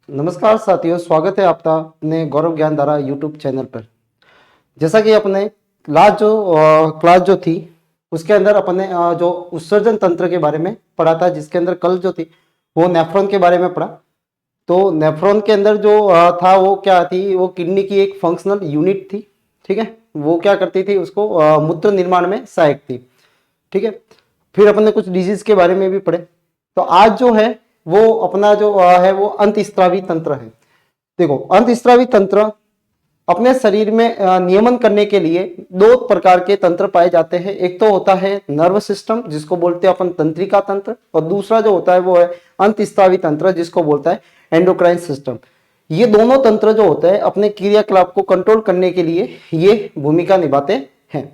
नमस्कार साथियों, स्वागत है आपका अपने गौरव ज्ञान धारा यूट्यूब चैनल पर। जैसा कि अपने क्लास जो थी उसके अंदर अपने जो उत्सर्जन तंत्र के बारे में पढ़ा था, जिसके अंदर कल जो थी वो नेफ्रॉन के बारे में पढ़ा। तो नेफ्रॉन के अंदर जो था वो क्या थी, वो किडनी की एक फंक्शनल यूनिट थी। ठीक है, वो क्या करती थी, उसको मूत्र निर्माण में सहायक थी। ठीक है, फिर अपने कुछ डिजीज के बारे में भी पढ़े। तो आज जो है वो अपना जो है वो अंतस्त्रावी तंत्र है। देखो, अंतस्त्रावी तंत्र अपने शरीर में नियमन करने के लिए दो प्रकार के तंत्र पाए जाते हैं। एक तो होता है नर्व सिस्टम, जिसको बोलते हैं अपन तंत्रिका तंत्र, और दूसरा जो होता है वो है अंतस्त्रावी तंत्र, जिसको बोलता है एंडोक्राइन सिस्टम। ये दोनों तंत्र जो होते हैं अपने क्रियाकलाप को कंट्रोल करने के लिए ये भूमिका निभाते हैं।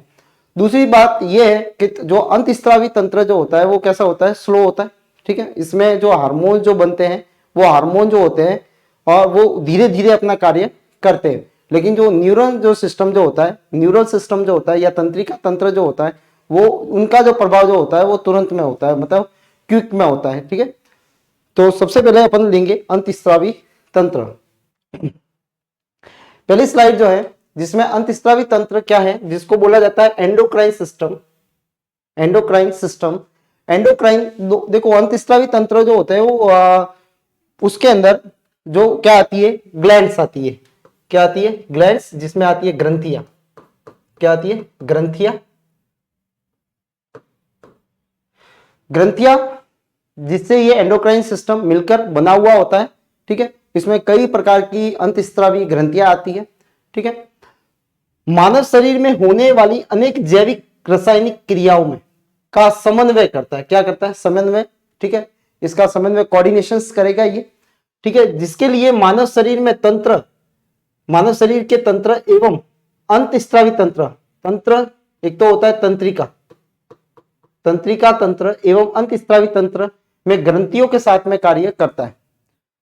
दूसरी बात यह है कि जो अंतस्त्रावी तंत्र जो होता है वो कैसा होता है, स्लो होता है। ठीक है, इसमें जो हार्मोन जो बनते हैं वो हार्मोन जो होते हैं और वो धीरे धीरे अपना कार्य करते हैं। लेकिन जो न्यूरल जो सिस्टम जो होता है, न्यूरल सिस्टम जो होता है या तंत्रिका तंत्र जो होता है, वो उनका जो प्रभाव जो होता है वो तुरंत में होता है, मतलब क्विक में होता है। ठीक है, तो सबसे पहले अपन लेंगे अंतस्त्रावी तंत्र। पहली स्लाइड जो है जिसमें अंतस्त्रावी तंत्र क्या है, जिसको बोला जाता है endocrine system. Endocrine system, endocrine देखो, अंतस्त्रावी तंत्र जो होता है वो उसके अंदर जो क्या आती है, ग्लैंड्स आती है। क्या आती है? ग्लैंड्स, जिसमें आती है ग्रंथियां। क्या आती है? ग्रंथियां। ग्रंथियां जिससे ये एंडोक्राइन सिस्टम मिलकर बना हुआ होता है। ठीक है, इसमें कई प्रकार की अंतस्त्रावी ग्रंथियां आती है। ठीक है, मानव शरीर में होने वाली अनेक जैविक रासायनिक क्रियाओं में का समन्वय करता है। क्या करता है? समन्वय। ठीक है, इसका समन्वय कोऑर्डिनेशन करेगा ये। ठीक है, जिसके लिए मानव शरीर में तंत्र, मानव शरीर के तंत्र एवं अंतस्त्रावी तंत्र, तंत्र एक तो होता है तंत्रिका, तंत्रिका तंत्र एवं अंतस्त्रावी तंत्र में ग्रंथियों के साथ में कार्य करता है।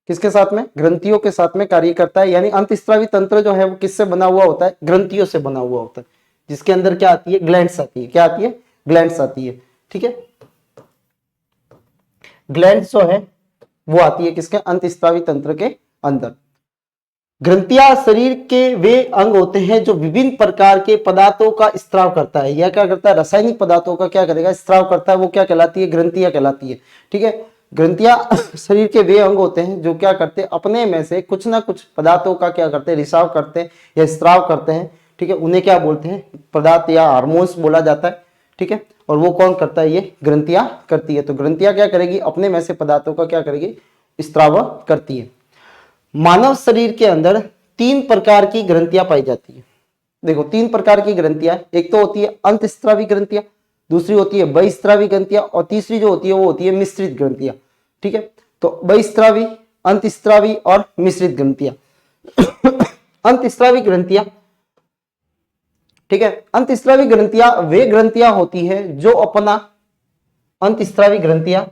किसके साथ में? ग्रंथियों के साथ में कार्य करता है। यानी अंतस्त्रावी तंत्र जो है वो किससे बना हुआ होता है? ग्रंथियों से बना हुआ होता है, जिसके अंदर क्या आती है? ग्लैंड्स आती है। क्या आती है? ग्लैंड्स आती है। ठीक है, ग्लैंड्स जो है वो आती है किसके? अंतस्त्रावी तंत्र के अंदर। ग्रंथियां शरीर के वे अंग होते हैं जो विभिन्न प्रकार के पदार्थों का स्त्राव करता है। यह क्या करता है? रासायनिक पदार्थों का क्या करेगा? स्त्राव करता है। वो क्या कहलाती है? ग्रंथियां कहलाती है। ठीक है, ग्रंथियां शरीर के वे अंग होते हैं जो क्या करते हैं? अपने में से कुछ ना कुछ पदार्थों का क्या करते हैं? रिसाव करते हैं या स्त्राव करते हैं। ठीक है, उन्हें क्या बोलते हैं? पदार्थ या हार्मोन्स बोला जाता है। ठीक है, और वो कौन करता है? ये ग्रंथियां करती है। तो ग्रंथियां क्या करेगी? अपने में से पदार्थों का क्या करेगी? स्त्राव करती है। मानव शरीर के अंदर तीन प्रकार की ग्रंथियां पाई जाती है। देखो, तीन प्रकार की ग्रंथियां, एक तो होती है अंतस्त्रावी ग्रंथियां, दूसरी होती है बहिस्त्रावी ग्रंथियां, और तीसरी जो होती है वो होती है मिश्रित ग्रंथियां। ठीक है, तो बहिस्त्रावी, अंतस्त्रावी और मिश्रित ग्रंथियां। अंतस्त्रावी ग्रंथियां, ठीक है, अंतस्त्रावी ग्रंथियां वे ग्रंथियां होती है जो अपना अंतस्त्रावी ग्रंथियां,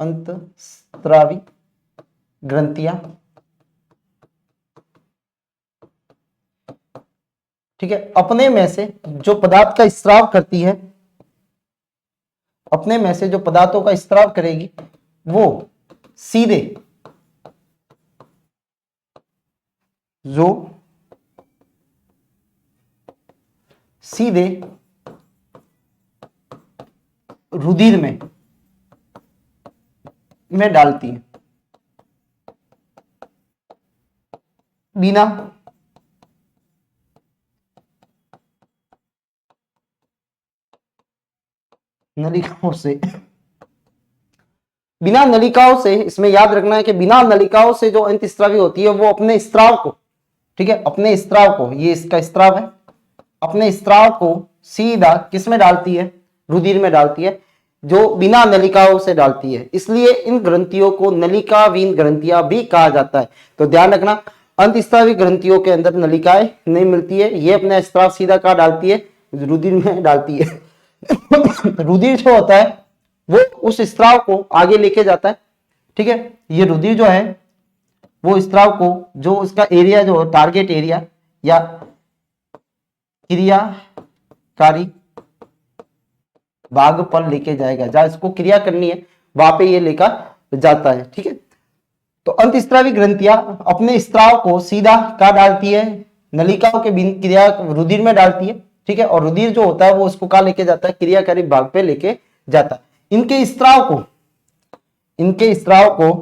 अंतस्त्रावी ग्रंथियां, ठीक है, अपने में से जो पदार्थ का स्त्राव करती है, अपने में से जो पदार्थों का स्त्राव करेगी वो सीधे, जो सीधे रुधिर में डालती है, बिना नलिकाओं से। बिना नलिकाओं से, इसमें याद रखना है कि बिना नलिकाओं से जो अंतस्त्रावी होती है वो अपने स्त्राव को, ठीक है, अपने स्त्राव को, ये इसका स्त्राव है, अपने स्त्राव को सीधा किस में डालती है? रुधिर में डालती है, जो बिना नलिकाओं से डालती है। इसलिए इन ग्रंथियों को नलिकाविहीन ग्रंथियां भी कहा जाता है। तो ध्यान रखना, अंतस्त्रावी ग्रंथियों के अंदर नलिकाएं नहीं मिलती है, ये अपना स्त्राव सीधा कहां डालती है? रुधिर में डालती है। रुधिर जो होता है वो उस स्त्राव को आगे लेके जाता है। ठीक है, ये रुधिर जो है वो स्त्राव को, जो उसका एरिया जो टारगेट एरिया या क्रियाकारी भाग पर लेके जाएगा, जहां इसको क्रिया करनी है वहां पे ये लेकर जाता है। ठीक है, तो अंतस्रावी ग्रंथियां अपने स्त्राव को सीधा कहाँ डालती है, नलिकाओं के बिंद क्रिया रुधिर में डालती है। ठीक है, और रुधिर जो होता है वो उसको कहाँ लेके जाता है, क्रियाकारी भाग पे लेके जाता है। इनके स्त्राव को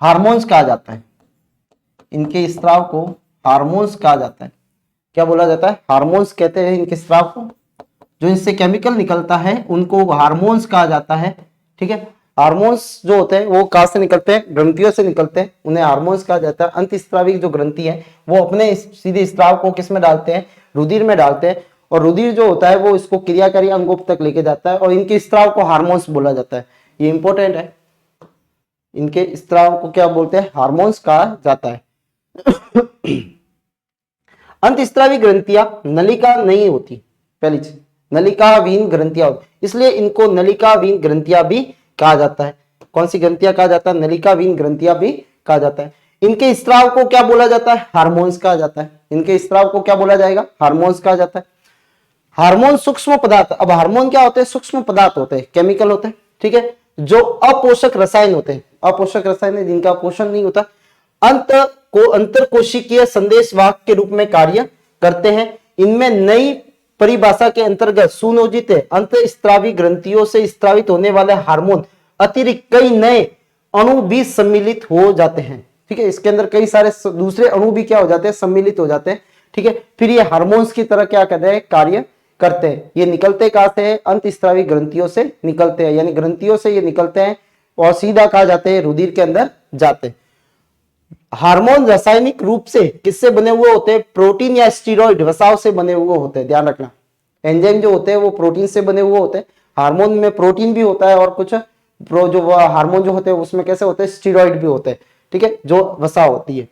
हार्मोन्स कहा जाता है। इनके स्त्राव को हार्मोन्स कहा जाता है। क्या बोला जाता है, हार्मोन्स कहते हैं इनके स्त्राव को। जो इनसे केमिकल निकलता है उनको हार्मोन्स कहा जाता है। ठीक है, हार्मोन्स जो होते हैं वो कहां से निकलते हैं, ग्रंथियों से निकलते हैं, उन्हें हार्मोन्स कहा जाता है। अंतस्रावी जो ग्रंथि है वो अपने सीधे स्त्राव को किस में डालते हैं, रुधिर में डालते हैं, और रुधिर जो होता है वो इसको क्रियाकारी अंगों तक लेके जाता है, और इनके स्त्राव को हार्मोन्स बोला जाता है। ये इंपॉर्टेंट है, इनके स्त्राव को क्या बोलते हैं, हार्मोन्स कहा जाता है। अंतस्रावी ग्रंथियां नलिका नहीं होती, पहली चीज नलिकाविहीन ग्रंथियां होती, इसलिए इनको नलिकाविहीन ग्रंथियां भी कहा जाता है। कौन सी ग्रंथियां कहा जाता है, नलिकाविहीन ग्रंथियां भी कहा जाता है। इनके स्त्राव को क्या बोला जाता है, हार्मोन्स कहा जाता है। इनके स्त्राव को क्या बोला जाएगा, हार्मोन्स कहा जाता है। हार्मोन सूक्ष्म पदार्थ, अब हार्मोन क्या होते हैं, सूक्ष्म पदार्थ होते हैं, केमिकल होते हैं। ठीक है, जो अपोषक रसायन होते हैं, अपोषक रसायन है जिनका पोषण नहीं होता, अंतर कोशिकीय संदेश वाहक के रूप में कार्य करते हैं। इनमें नई परिभाषा के अंतर्गत सुनियोजित अंतःस्रावी ग्रंथियों से स्रावित होने वाले हार्मोन अतिरिक्त कई नए अणु भी सम्मिलित हो जाते हैं। ठीक है, इसके अंदर कई सारे दूसरे अणु भी क्या हो जाते हैं, सम्मिलित हो जाते हैं। ठीक है, फिर ये हार्मोन्स की तरह क्या करते हैं, कार्य करते हैं। ये निकलते कहां से हैं, अंतःस्रावी ग्रंथियों से निकलते हैं, यानी ग्रंथियों से ये निकलते हैं और सीधा कहा जाते हैं, रुधिर के अंदर जाते हैं। हार्मोन रासायनिक रूप से किससे बने हुए होते हैं, प्रोटीन या स्टीरॉइड वसाव से बने हुए होते हैं। ध्यान रखना, एंजाइम जो होते हैं वो प्रोटीन से बने हुए होते हैं। हार्मोन में प्रोटीन भी होता है और कुछ जो हार्मोन जो होते हैं उसमें कैसे होते हैं, स्टीरॉइड भी होते हैं। ठीक है, जो वसाव होती है।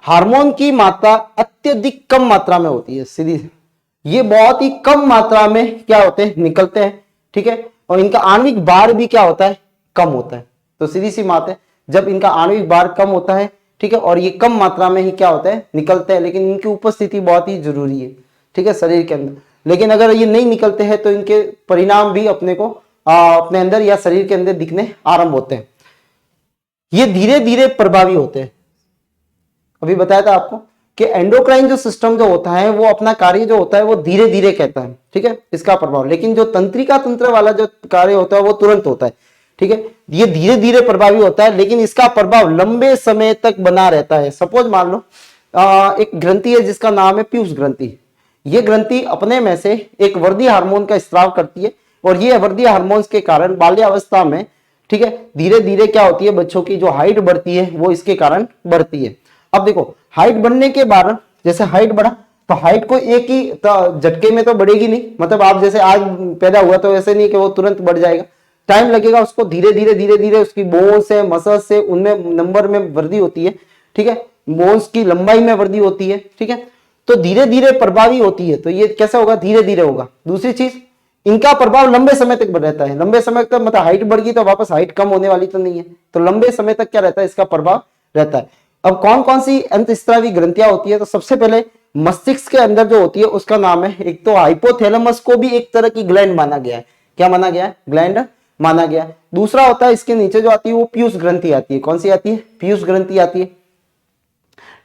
हार्मोन की मात्रा अत्यधिक कम मात्रा में होती है, सीधी ये बहुत ही कम मात्रा में क्या होते हैं, निकलते हैं। ठीक है, और इनका आणविक भार भी क्या होता है, कम होता है। तो सीधी सी बात है, जब इनका आणविक भार कम होता है, ठीक है, और ये कम मात्रा में ही क्या होता है, निकलते हैं, लेकिन इनकी उपस्थिति बहुत ही जरूरी है। ठीक है, शरीर के अंदर। लेकिन अगर ये नहीं निकलते हैं तो इनके परिणाम भी अपने को अपने अंदर या शरीर के अंदर दिखने आरंभ होते हैं। ये धीरे धीरे प्रभावी होते हैं। अभी बताया था आपको कि एंडोक्राइन जो सिस्टम जो होता है वो अपना कार्य जो होता है वो धीरे धीरे कहता है। ठीक है, इसका प्रभाव, लेकिन जो तंत्रिका तंत्र वाला जो कार्य होता है वो तुरंत होता है। ठीक है, ये धीरे धीरे प्रभावी होता है, लेकिन इसका प्रभाव लंबे समय तक बना रहता है। सपोज मान लो एक ग्रंथि है जिसका नाम है पीयूष ग्रंथि। ये ग्रंथि अपने में से एक वर्दी हार्मोन का स्राव करती है, और ये वर्दी हार्मोन्स के कारण बाल्यावस्था में, ठीक है, धीरे धीरे क्या होती है, बच्चों की जो हाइट बढ़ती है वो इसके कारण बढ़ती है। अब देखो, हाइट बढ़ने के बाद जैसे हाइट बढ़ा तो हाइट को एक ही झटके में तो बढ़ेगी नहीं, मतलब आप जैसे आज पैदा हुआ तो ऐसे नहीं कि वो तुरंत बढ़ जाएगा, टाइम लगेगा उसको। धीरे धीरे उसकी बोन्स से, मसल्स से, उनमें नंबर में वृद्धि होती है। ठीक है, बोन्स की लंबाई में वृद्धि होती है। ठीक है, तो धीरे धीरे प्रभावी होती है। तो ये कैसे होगा, धीरे धीरे होगा। दूसरी चीज, इनका प्रभाव लंबे समय तक रहता है। लंबे समय तक मतलब हाइट बढ़ गई तो वापस हाइट कम होने वाली तो नहीं है, तो लंबे समय तक क्या रहता है, इसका प्रभाव रहता है। अब कौन कौन सी अंतःस्रावी ग्रंथियां होती है, तो सबसे पहले मस्तिष्क के अंदर जो होती है उसका नाम है, एक तो हाइपोथैलेमस को भी एक तरह की ग्लैंड माना गया है। क्या माना गया है, ग्लैंड माना गया है। दूसरा होता है इसके नीचे जो आती है वो पीयूष ग्रंथि आती है। कौन सी आती है, पीयूष ग्रंथि आती है।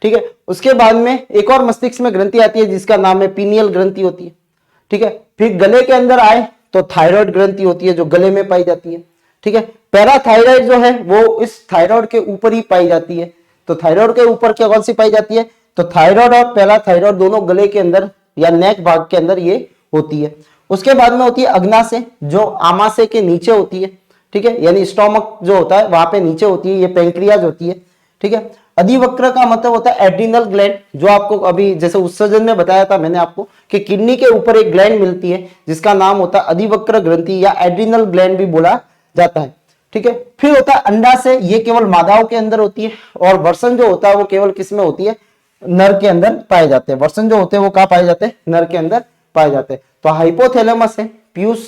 ठीक है, उसके बाद में एक और मस्तिष्क में ग्रंथि आती है जिसका नाम है पीनियल ग्रंथि होती है। ठीक है, फिर गले के अंदर आए तो थायराइड ग्रंथि होती है जो गले में पाई जाती है। ठीक है, पैराथायराइड जो है वो इस थायराइड के ऊपर ही पाई जाती है। तो थायराइड के ऊपर क्या कौन सी पाई जाती है, तो थायराइड और पैराथायराइड दोनों गले के अंदर या नेक भाग के अंदर ये होती है। उसके बाद में होती है अग्नाशय जो आमाशय के नीचे होती है। ठीक है, यानी स्टोमक जो होता है वहां पे नीचे होती है, ये पैंक्रियाज होती है। ठीक है, अधिवक्र का मतलब होता है एड्रिनल ग्लैंड, जो आपको अभी जैसे उत्सर्जन में बताया था मैंने आपको कि किडनी के ऊपर एक ग्लैंड मिलती है जिसका नाम होता है अधिवक्र ग्रंथि या एड्रिनल ग्लैंड भी बोला जाता है। ठीक है, फिर होता है अंडाशय, ये केवल मादाओं के अंदर होती है, और वर्षण जो होता है वो केवल किस में होती है, नर के अंदर पाए जाते हैं। वर्षण जो होते हैं वो कहाँ पाए जाते हैं, नर के अंदर पाए जाते हैं। तो हाइपोथैलेमस है, पीयूष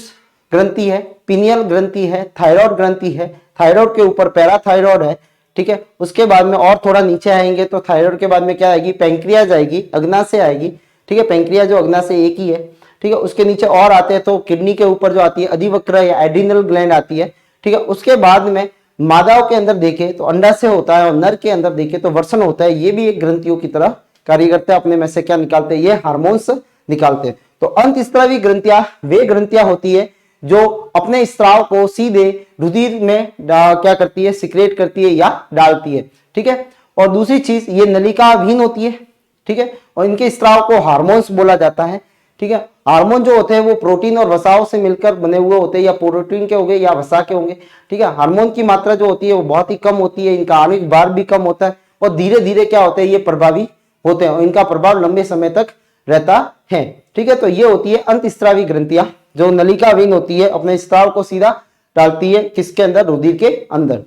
ग्रंथि है, पीनियल ग्रंथि है, थायराइड ग्रंथि है, थायराइड के ऊपर पैराथायराइड है। ठीक है, उसके बाद में और थोड़ा नीचे आएंगे तो थायराइड के बाद में क्या आएगी, पैंक्रियाज आएगी, अग्नाशय आएगी। ठीक है, पैंक्रियाज जो अग्नाशय एक ही है। ठीक है, उसके नीचे और आते हैं तो किडनी के ऊपर जो आती है अधिवक्र या एड्रिनल ग्लैंड आती है। ठीक है। उसके बाद में मादाओं के अंदर देखे तो अंडाशय होता है और नर के अंदर देखे तो वृषण होता है। ये भी एक ग्रंथियों की तरह कार्य करते हैं, अपने में से क्या निकालते हैं, ये हार्मोन्स निकालते हैं। तो अंतस्रावी ग्रंथियां वे ग्रंथियां होती है जो अपने स्राव को सीधे रुधिर में क्या करती है, सिक्रेट करती है या डालती है, ठीक है। और दूसरी चीज, ये नलिकाविहीन होती है, ठीक है, और इनके स्राव को हार्मोन्स बोला जाता है, ठीक है। हार्मोन जो होते हैं वो प्रोटीन और वसाओं से मिलकर बने हुए होते हैं, या प्रोटीन के होंगे या वसा के होंगे, ठीक है। हार्मोन की मात्रा जो होती है वो बहुत ही कम होती है, इनका आणविक भार भी कम होता है और धीरे धीरे क्या होते हैं, ये प्रभावी होते हैं और इनका प्रभाव लंबे समय तक रहता है, ठीक है। तो ये होती है अंतस्रावी ग्रंथियां जो नलिकाविहीन होती है, अपने स्राव को सीधा डालती है किसके अंदर, रुधिर के अंदर।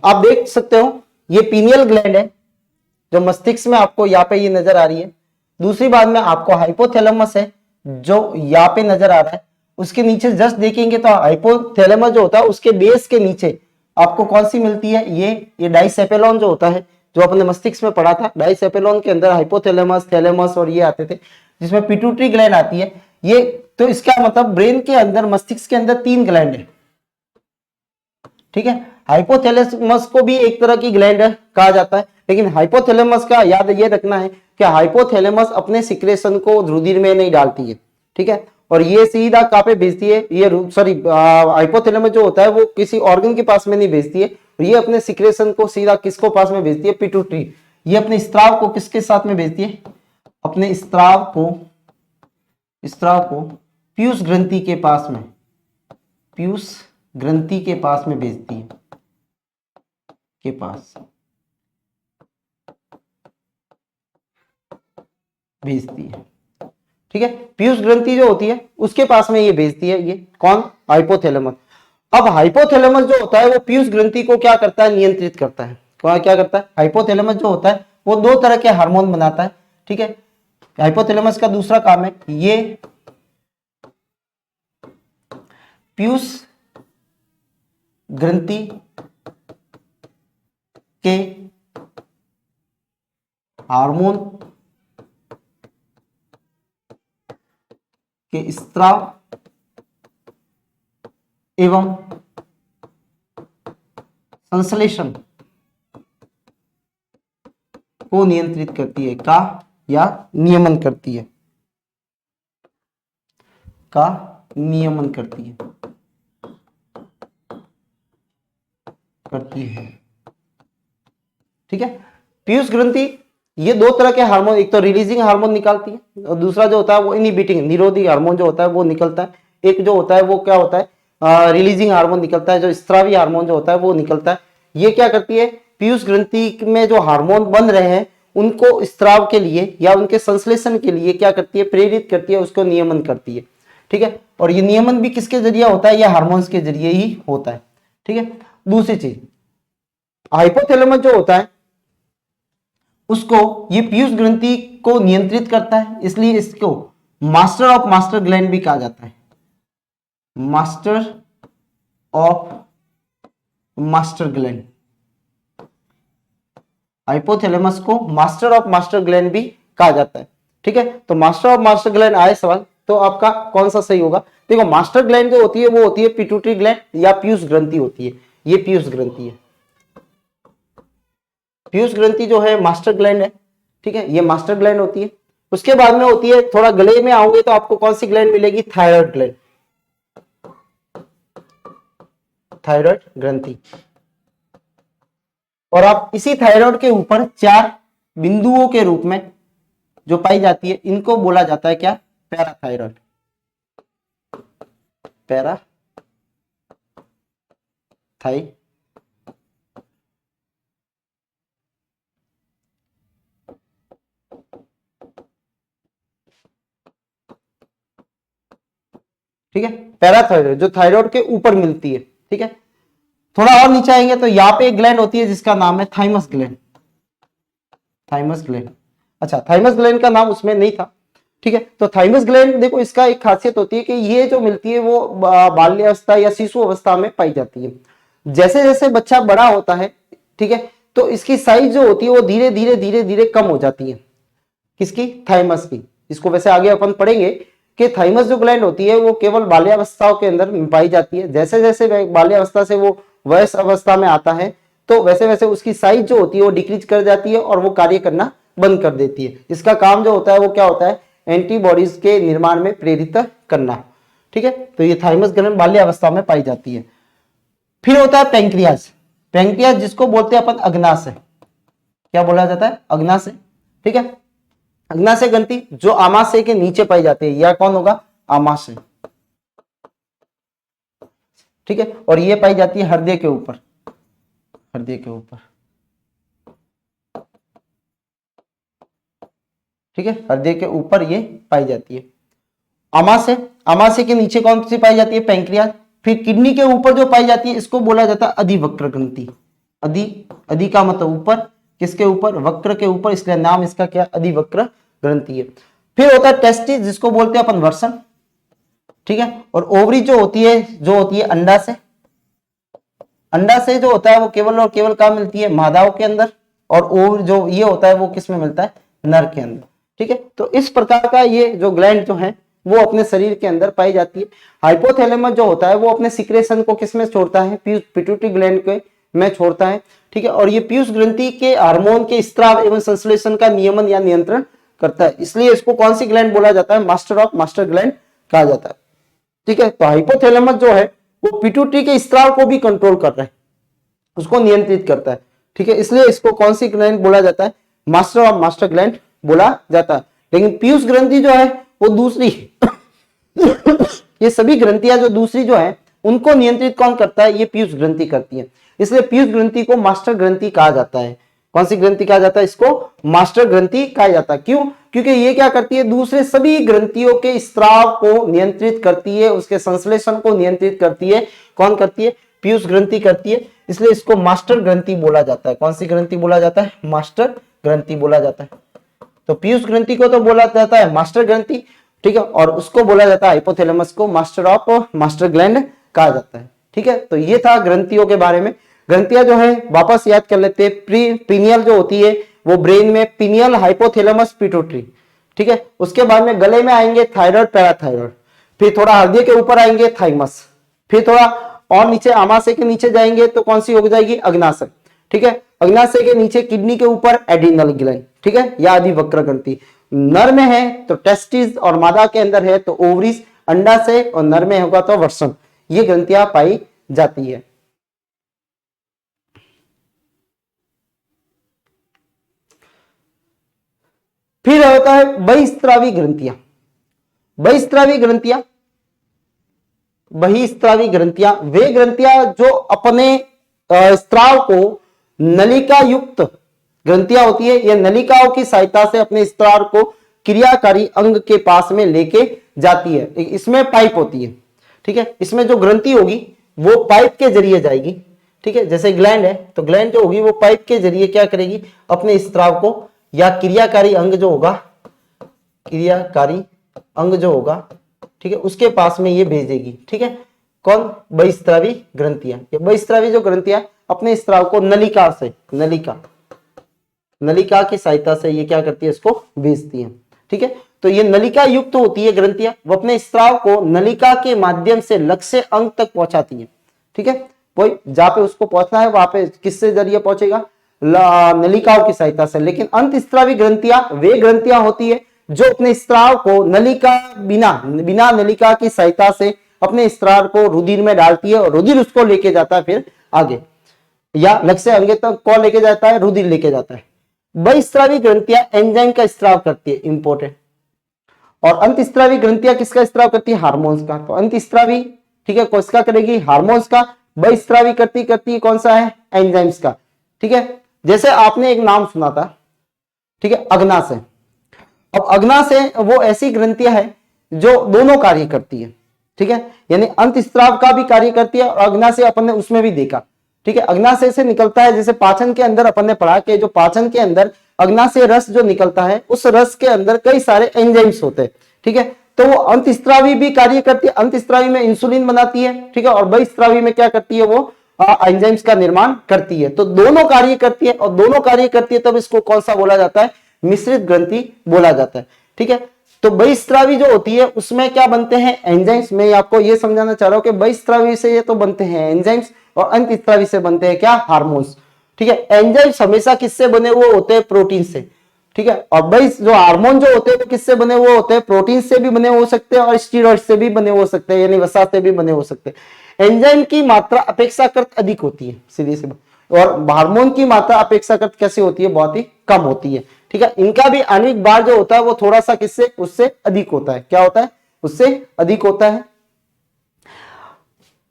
आप देख सकते हो ये पीनियल ग्लैंड है जो मस्तिष्क में आपको यहाँ पे ये नजर आ रही है। दूसरी बात में आपको हाइपोथैलेमस है जो यहाँ पे नजर आ रहा है। उसके नीचे जस्ट देखेंगे तो हाइपोथैलेमस जो होता है उसके बेस के नीचे आपको कौन सी मिलती है, ये डाइसेपेलॉन जो होता है, जो अपने मस्तिष्क में पढ़ा था। डाइसेपेलॉन के अंदर हाइपोथैलेमस, थैलेमस और ये आते थे, जिसमें पिट्यूटरी ग्लैंड आती है। ये तो इसका मतलब ब्रेन के अंदर, मस्तिष्क के अंदर 3 ग्लैंड है, ठीक है। हाइपोथैलेमस को भी एक तरह की ग्लैंड कहा जाता है, लेकिन हाइपोथैलेमस का याद ये रखना है कि हाइपोथैलेमस अपने सिक्रेशन को रुधिर में नहीं डालती है, ठीक है। और ये सीधा कहाँ पे भेजती है, ये सॉरी हाइपोथैलेमस जो होता है वो किसी ऑर्गन के पास में नहीं भेजती है, ये अपने सिक्रेशन को सीधा किसको पास में भेजती है, पिट्यूटरी। ये अपने स्त्राव को किसके साथ में भेजती है, अपने स्त्राव को पीयूष ग्रंथि के पास में, पीयूष ग्रंथि के पास में भेजती है, के पास भेजती है, ठीक है। पीयूष ग्रंथि जो होती है उसके पास में ये भेजती है, ये कौन, हाइपोथैलेमस। अब हाइपोथैलेमस जो होता है वो पीयूष ग्रंथि को क्या करता है, नियंत्रित करता है। क्या करता है, हाइपोथैलेमस जो होता है वो 2 तरह के हार्मोन बनाता है, ठीक है। हाइपोथैलेमस का दूसरा काम है, ये पीयूष ग्रंथि के हार्मोन के स्त्राव एवं संश्लेषण को नियंत्रित करती है, का या नियमन करती है, का नियमन करती है, ठीक है। पीयूष ग्रंथि ये 2 तरह के हार्मोन, एक तो रिलीजिंग हार्मोन निकालती है और दूसरा जो होता है वो इनहिबिटिंग, निरोधी हार्मोन जो होता है वो निकलता है। एक जो होता है वो क्या होता है, रिलीजिंग हार्मोन निकलता है, जो स्त्रावी हार्मोन जो होता है वो निकलता है। ये क्या करती है, पीयूष ग्रंथि में जो हार्मोन बन रहे हैं उनको स्त्राव के लिए या उनके संश्लेषण के लिए क्या करती है, प्रेरित करती है, उसको नियमन करती है, ठीक है। और ये नियमन भी किसके जरिए होता है, ये हार्मोन्स के जरिए ही होता है, ठीक है। दूसरी चीज, हाइपोथैलेमस जो होता है उसको ये पीयूष ग्रंथि को नियंत्रित करता है, इसलिए इसको मास्टर ऑफ मास्टर ग्लैंड भी कहा जाता है, master of master gland. Hypothalamus को मास्टर ऑफ मास्टर ग्लैंड भी कहा जाता है, ठीक है। तो मास्टर ऑफ मास्टर ग्लैंड आए सवाल तो आपका कौन सा सही होगा। देखो मास्टर ग्लैंड जो होती है वो होती है पिट्यूटरी ग्लैंड या पीयूष ग्रंथि होती है, ये पीयूष ग्रंथि है। पीयूष ग्रंथि जो है मास्टर ग्लैंड है, ठीक है, ये मास्टर ग्लैंड होती है। उसके बाद में होती है, थोड़ा गले में आओगे तो आपको कौन सी ग्लैंड मिलेगी, थायराइड ग्लैंड, थायराइड ग्रंथि। और आप इसी थायराइड के ऊपर 4 बिंदुओं के रूप में जो पाई जाती है इनको बोला जाता है क्या, पैराथायराइड, पैराथाई ठीक है। पैराथायराइड जो थायराइड के ऊपर मिलती है, ठीक है। थोड़ा और नीचे आएंगे तो यहाँ पे एक ग्लैंड होती है जिसका नाम है थाइमस ग्लैंड, थाइमस ग्लैंड। अच्छा, थाइमस ग्लैंड का नाम उसमें नहीं था, ठीक है। तो थाइमस ग्लैंड देखो इसका एक खासियत होती है कि ये जो मिलती है वो बाल्यावस्था या शिशु अवस्था में पाई जाती है। जैसे जैसे बच्चा बड़ा होता है, ठीक है, तो इसकी साइज जो होती है वो धीरे धीरे धीरे धीरे कम हो जाती है। किसकी? थाइमस की। इसको वैसे आगे अपन पढ़ेंगे कि थाइमस जो ग्लैंड होती है वो केवल बाल्यावस्थाओं के अंदर पाई जाती है। जैसे जैसे बाल्यावस्था से वो वयस अवस्था में आता है तो वैसे वैसे उसकी साइज जो होती है वो डिक्रीज कर जाती है और वो कार्य करना बंद कर देती है। इसका काम जो होता है वो क्या होता है? एंटीबॉडीज के निर्माण में प्रेरित करना। ठीक है, तो ये थाइमस ग्लैंड बाल्यावस्था में पाई जाती है। फिर होता है पैंक्रियाज। पैंक्रियाज जिसको बोलते हैं अपन अग्नाशय। क्या बोला जाता है? अग्नाशय। ठीक है, अग्नाशय ग्रंथि जो आमाशय के नीचे पाई जाती है, यह कौन होगा? आमाशय। ठीक है, और ये पाई जाती है हृदय के ऊपर। हृदय के ऊपर। ठीक है, हृदय के ऊपर ये पाई जाती है आमाशय। आमाशय के नीचे कौन सी पाई जाती है? पैंक्रियाज। फिर किडनी के ऊपर जो पाई जाती है इसको बोला जाता है अधिवक्र ग्रंथि। अधि का मतलब ऊपर, किसके ऊपर? वक्र के ऊपर, इसलिए नाम इसका क्या? अधिवक्र ग्रंथि है। फिर होता है टेस्टिस जिसको बोलते हैं अपन वर्षण। ठीक है, और ओवरी जो होती है अंडाशय। अंडाशय जो होता है वो केवल और केवल कहाँ मिलती है? मादाओं के अंदर। और ओवरी जो ये होता है वो किस में मिलता है? नर के अंदर। ठीक है, तो इस प्रकार का ये जो ग्लैंड जो है वो अपने शरीर के अंदर पाई जाती है। हाइपोथैलेमस जो होता है वो अपने सिक्रेशन को किसमें छोड़ता है? पिट्यूटरी ग्लैंड के में छोड़ता है। ठीक है, और ये पीयूष ग्रंथि के हार्मोन के स्त्राव एवं संश्लेषण का नियमन या नियंत्रण करता है। इसलिए इसको कौन सी ग्लैंड बोला जाता है? मास्टर ऑफ मास्टर ग्लैंड कहा जाता है। ठीक है, तो हाइपोथैलेमस जो है वो पिट्यूटरी के स्त्राव को भी कंट्रोल कर रहा है, उसको नियंत्रित करता है। ठीक है, इसलिए इसको कौन सी ग्लैंड बोला जाता है? मास्टर ऑफ मास्टर ग्लैंड बोला जाता है। लेकिन पीयूष ग्रंथि जो है वो दूसरी ये सभी ग्रंथियां जो दूसरी जो है उनको नियंत्रित कौन करता है? ये पीयूष ग्रंथि करती है। इसलिए पीयूष ग्रंथि को मास्टर ग्रंथि कहा जाता है। कौन सी ग्रंथि कहा जाता है? इसको मास्टर ग्रंथि कहा जाता है। क्यों? क्योंकि ये क्या करती है? दूसरे सभी ग्रंथियों के स्त्राव को नियंत्रित करती है, उसके संश्लेषण को नियंत्रित करती है। कौन करती है? पीयूष ग्रंथि करती है। इसलिए इसको मास्टर ग्रंथि बोला जाता है। कौन सी ग्रंथि बोला जाता है? मास्टर ग्रंथि बोला जाता है। तो पीयूष ग्रंथि को तो बोला जाता है मास्टर ग्रंथि। ठीक है, और उसको बोला जाता है हाइपोथैलेमस को मास्टर ऑफ मास्टर ग्लैंड कहा जाता है। ठीक है, तो ये था ग्रंथियों के बारे में। ग्रंथियां जो है वापस याद कर लेते हैं। पीनियल जो होती है वो ब्रेन में पीनियल, हाइपोथैलेमस, पिट्यूटरी। ठीक है, उसके बाद में गले में आएंगे थायराइड, पैराथायराइड। फिर थोड़ा हृदय के ऊपर आएंगे थाइमस। फिर थोड़ा और नीचे आमाशय के नीचे जाएंगे तो कौन सी हो जाएगी? अग्नाशय। ठीक है, अग्नाशय के नीचे किडनी के ऊपर एड्रिनल ग्लैंड। ठीक है, या अधिवक्र ग्रंथि। नर में है तो टेस्टिस और मादा के अंदर है तो ओवरीज, अंडाशय, और नर में होगा तो वर्षण। ये ग्रंथियां पाई जाती है। फिर होता है बहिस्त्रावी ग्रंथियां। बहिस्त्रावी ग्रंथियां, बहिस्त्रावी ग्रंथियां वे ग्रंथियां जो अपने स्त्राव को नलिका युक्त ग्रंथियां होती है। ये नलिकाओं की सहायता से अपने स्त्राव को क्रियाकारी अंग के पास में लेके जाती है। इसमें पाइप होती है। ठीक है, इसमें जो ग्रंथि होगी वो पाइप के जरिए जाएगी। ठीक है, जैसे ग्लैंड है तो ग्लैंड जो होगी वो पाइप के जरिए क्या करेगी? अपने स्त्राव को या क्रियाकारी अंग जो होगा, क्रियाकारी अंग जो होगा, ठीक है, उसके पास में ये भेजेगी। ठीक है, कौन? बहिस्त्रावी ग्रंथियां। ये बहिस्त्रावी जो ग्रंथियां अपने स्त्राव को नलिका से, नलिका की सहायता से ये क्या करती है? इसको भेजती है। ठीक है, तो ये नलिका युक्त होती है ग्रंथियां। वो अपने स्त्राव को नलिका के माध्यम से लक्ष्य अंग तक पहुंचाती है। ठीक है, कोई जहां पे उसको पहुंचना है वहां पे किससे जरिए पहुंचेगा? नलिकाओं की सहायता से। लेकिन अंतस्त्रावी ग्रंथियां वे ग्रंथियां होती है जो अपने स्त्राव को नलिका बिना नलिका की सहायता से अपने स्त्राव को रुधिर में डालती है और रुधिर उसको लेके जाता है फिर आगे, या लक्ष्य अंग तक कौन लेके जाता है? रुधिर लेके जाता है। बहिस्त्रावी ग्रंथियां एंजाइम का स्त्राव करती है, इंपॉर्टेंट। और अंतस्त्रावी ग्रंथियां किसका स्त्राव करती है? हार्मोन्स का। तो अंतस्त्रावी, ठीक है, किसका करेगी? हार्मोन्स का। बहिस्त्रावी करती है कौन सा है? एंजाइम्स का। ठीक है, जैसे आपने एक नाम सुना था, ठीक है, अग्नाशय। अब अग्नाशय वो ऐसी ग्रंथियां है जो दोनों कार्य करती है। ठीक है, यानी अंतस्त्राव का भी कार्य करती है और अग्नाशय अपन ने उसमें भी देखा। ठीक है, अग्नाशय से निकलता है, जैसे पाचन के अंदर अपन ने पढ़ा कि जो पाचन के अंदर अग्नाशय रस जो निकलता है उस रस के अंदर कई सारे एंजाइम्स होते हैं। ठीक है, तो वो अंतस्त्रावी भी कार्य करती है। अंतस्त्रावी में इंसुलिन बनाती है। ठीक है, और बहिस्त्रावी में क्या करती है? वो एंजाइम्स का निर्माण करती है। तो दोनों कार्य करती है और दोनों कार्य करती है तब इसको कौन सा बोला जाता है? मिश्रित ग्रंथि बोला जाता है। ठीक है, तो बहिस्रावी जो होती है उसमें क्या बनते हैं एंजाइम्स। मैं आपको ये समझाना चाह रहा हूं कि बहिस्रावी से ये तो बनते हैं एंजाइम्स और अंतस्रावी से बनते हैं क्या हार्मोन्स। ठीक है, एंजाइम्स हमेशा किससे बने हुए होते हैं प्रोटीन से। ठीक है, और जो हार्मोन जो होते हैं वो किससे बने हुए होते हैं प्रोटीन से भी बने हो सकते हैं और स्टीरॉइड से भी बने हो सकते हैं, यानी वसा से भी बने हो सकते हैं। एंजाइम की मात्रा अपेक्षाकृत अधिक होती है सीधी सी बात, और हार्मोन की मात्रा अपेक्षाकृत कैसे होती है, बहुत ही कम होती है। ठीक है, इनका भी आणविक भार जो होता है वो थोड़ा सा किससे उससे अधिक होता है, क्या होता है उससे अधिक होता है।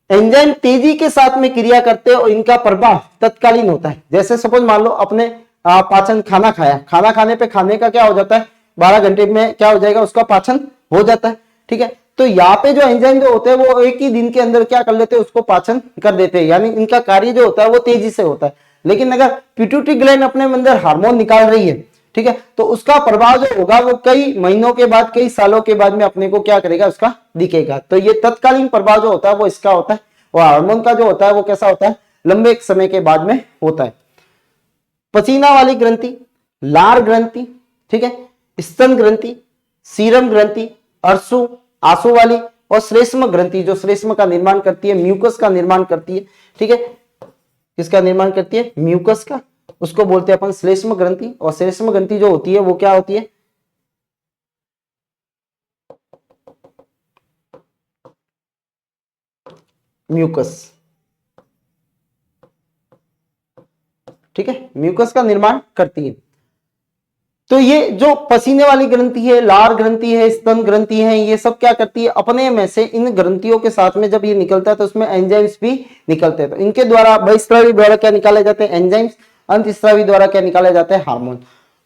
एंजाइम तेजी के साथ में क्रिया करते हैं और इनका प्रभाव तत्कालीन होता है। जैसे सपोज मान लो अपने पाचन, खाना खाया, खाना खाने पे खाने का क्या हो जाता है 12 घंटे में क्या हो जाएगा उसका पाचन हो जाता है। ठीक है, तो यहाँ पे जो एंजाइम जो होते हैं वो एक ही दिन के अंदर क्या कर लेते हैं उसको पाचन कर देते हैं, यानी इनका कार्य जो होता है वो तेजी से होता है। लेकिन अगर पिट्यूटरी ग्लैंड अपने अंदर हार्मोन निकाल रही है, ठीक है, तो उसका प्रभाव जो होगा वो कई महीनों के बाद, कई सालों के बाद में अपने को क्या करेगा उसका दिखेगा। तो ये तत्कालीन प्रभाव जो होता है वो इसका होता है, और हार्मोन का जो होता है वो कैसा होता है लंबे समय के बाद में होता है। पसीना वाली ग्रंथि, लार ग्रंथि, ठीक है, स्तन ग्रंथि, सीरम ग्रंथि, अर्सु, आंसू वाली, और श्लेष्म ग्रंथि जो श्लेष्म का निर्माण करती है, म्यूकस का निर्माण करती है। ठीक है, किसका निर्माण करती है म्यूकस का, उसको बोलते हैं अपन श्लेष्म ग्रंथि। और श्लेष्म ग्रंथि जो होती है वो क्या होती है म्यूकस। ठीक है, म्यूकस का निर्माण करती है। तो ये जो पसीने वाली ग्रंथि है, लार ग्रंथि है, स्तन ग्रंथि है, ये सब क्या करती है अपने में से इन ग्रंथियों के साथ में जब ये निकलता है तो उसमें एंजाइम्स भी निकलते हैं। तो इनके द्वारा बहिस्रावी द्वारा क्या निकाले जाते हैं एंजाइम्स, अंतस्रावी द्वारा क्या निकाले जाते हैं हार्मोन।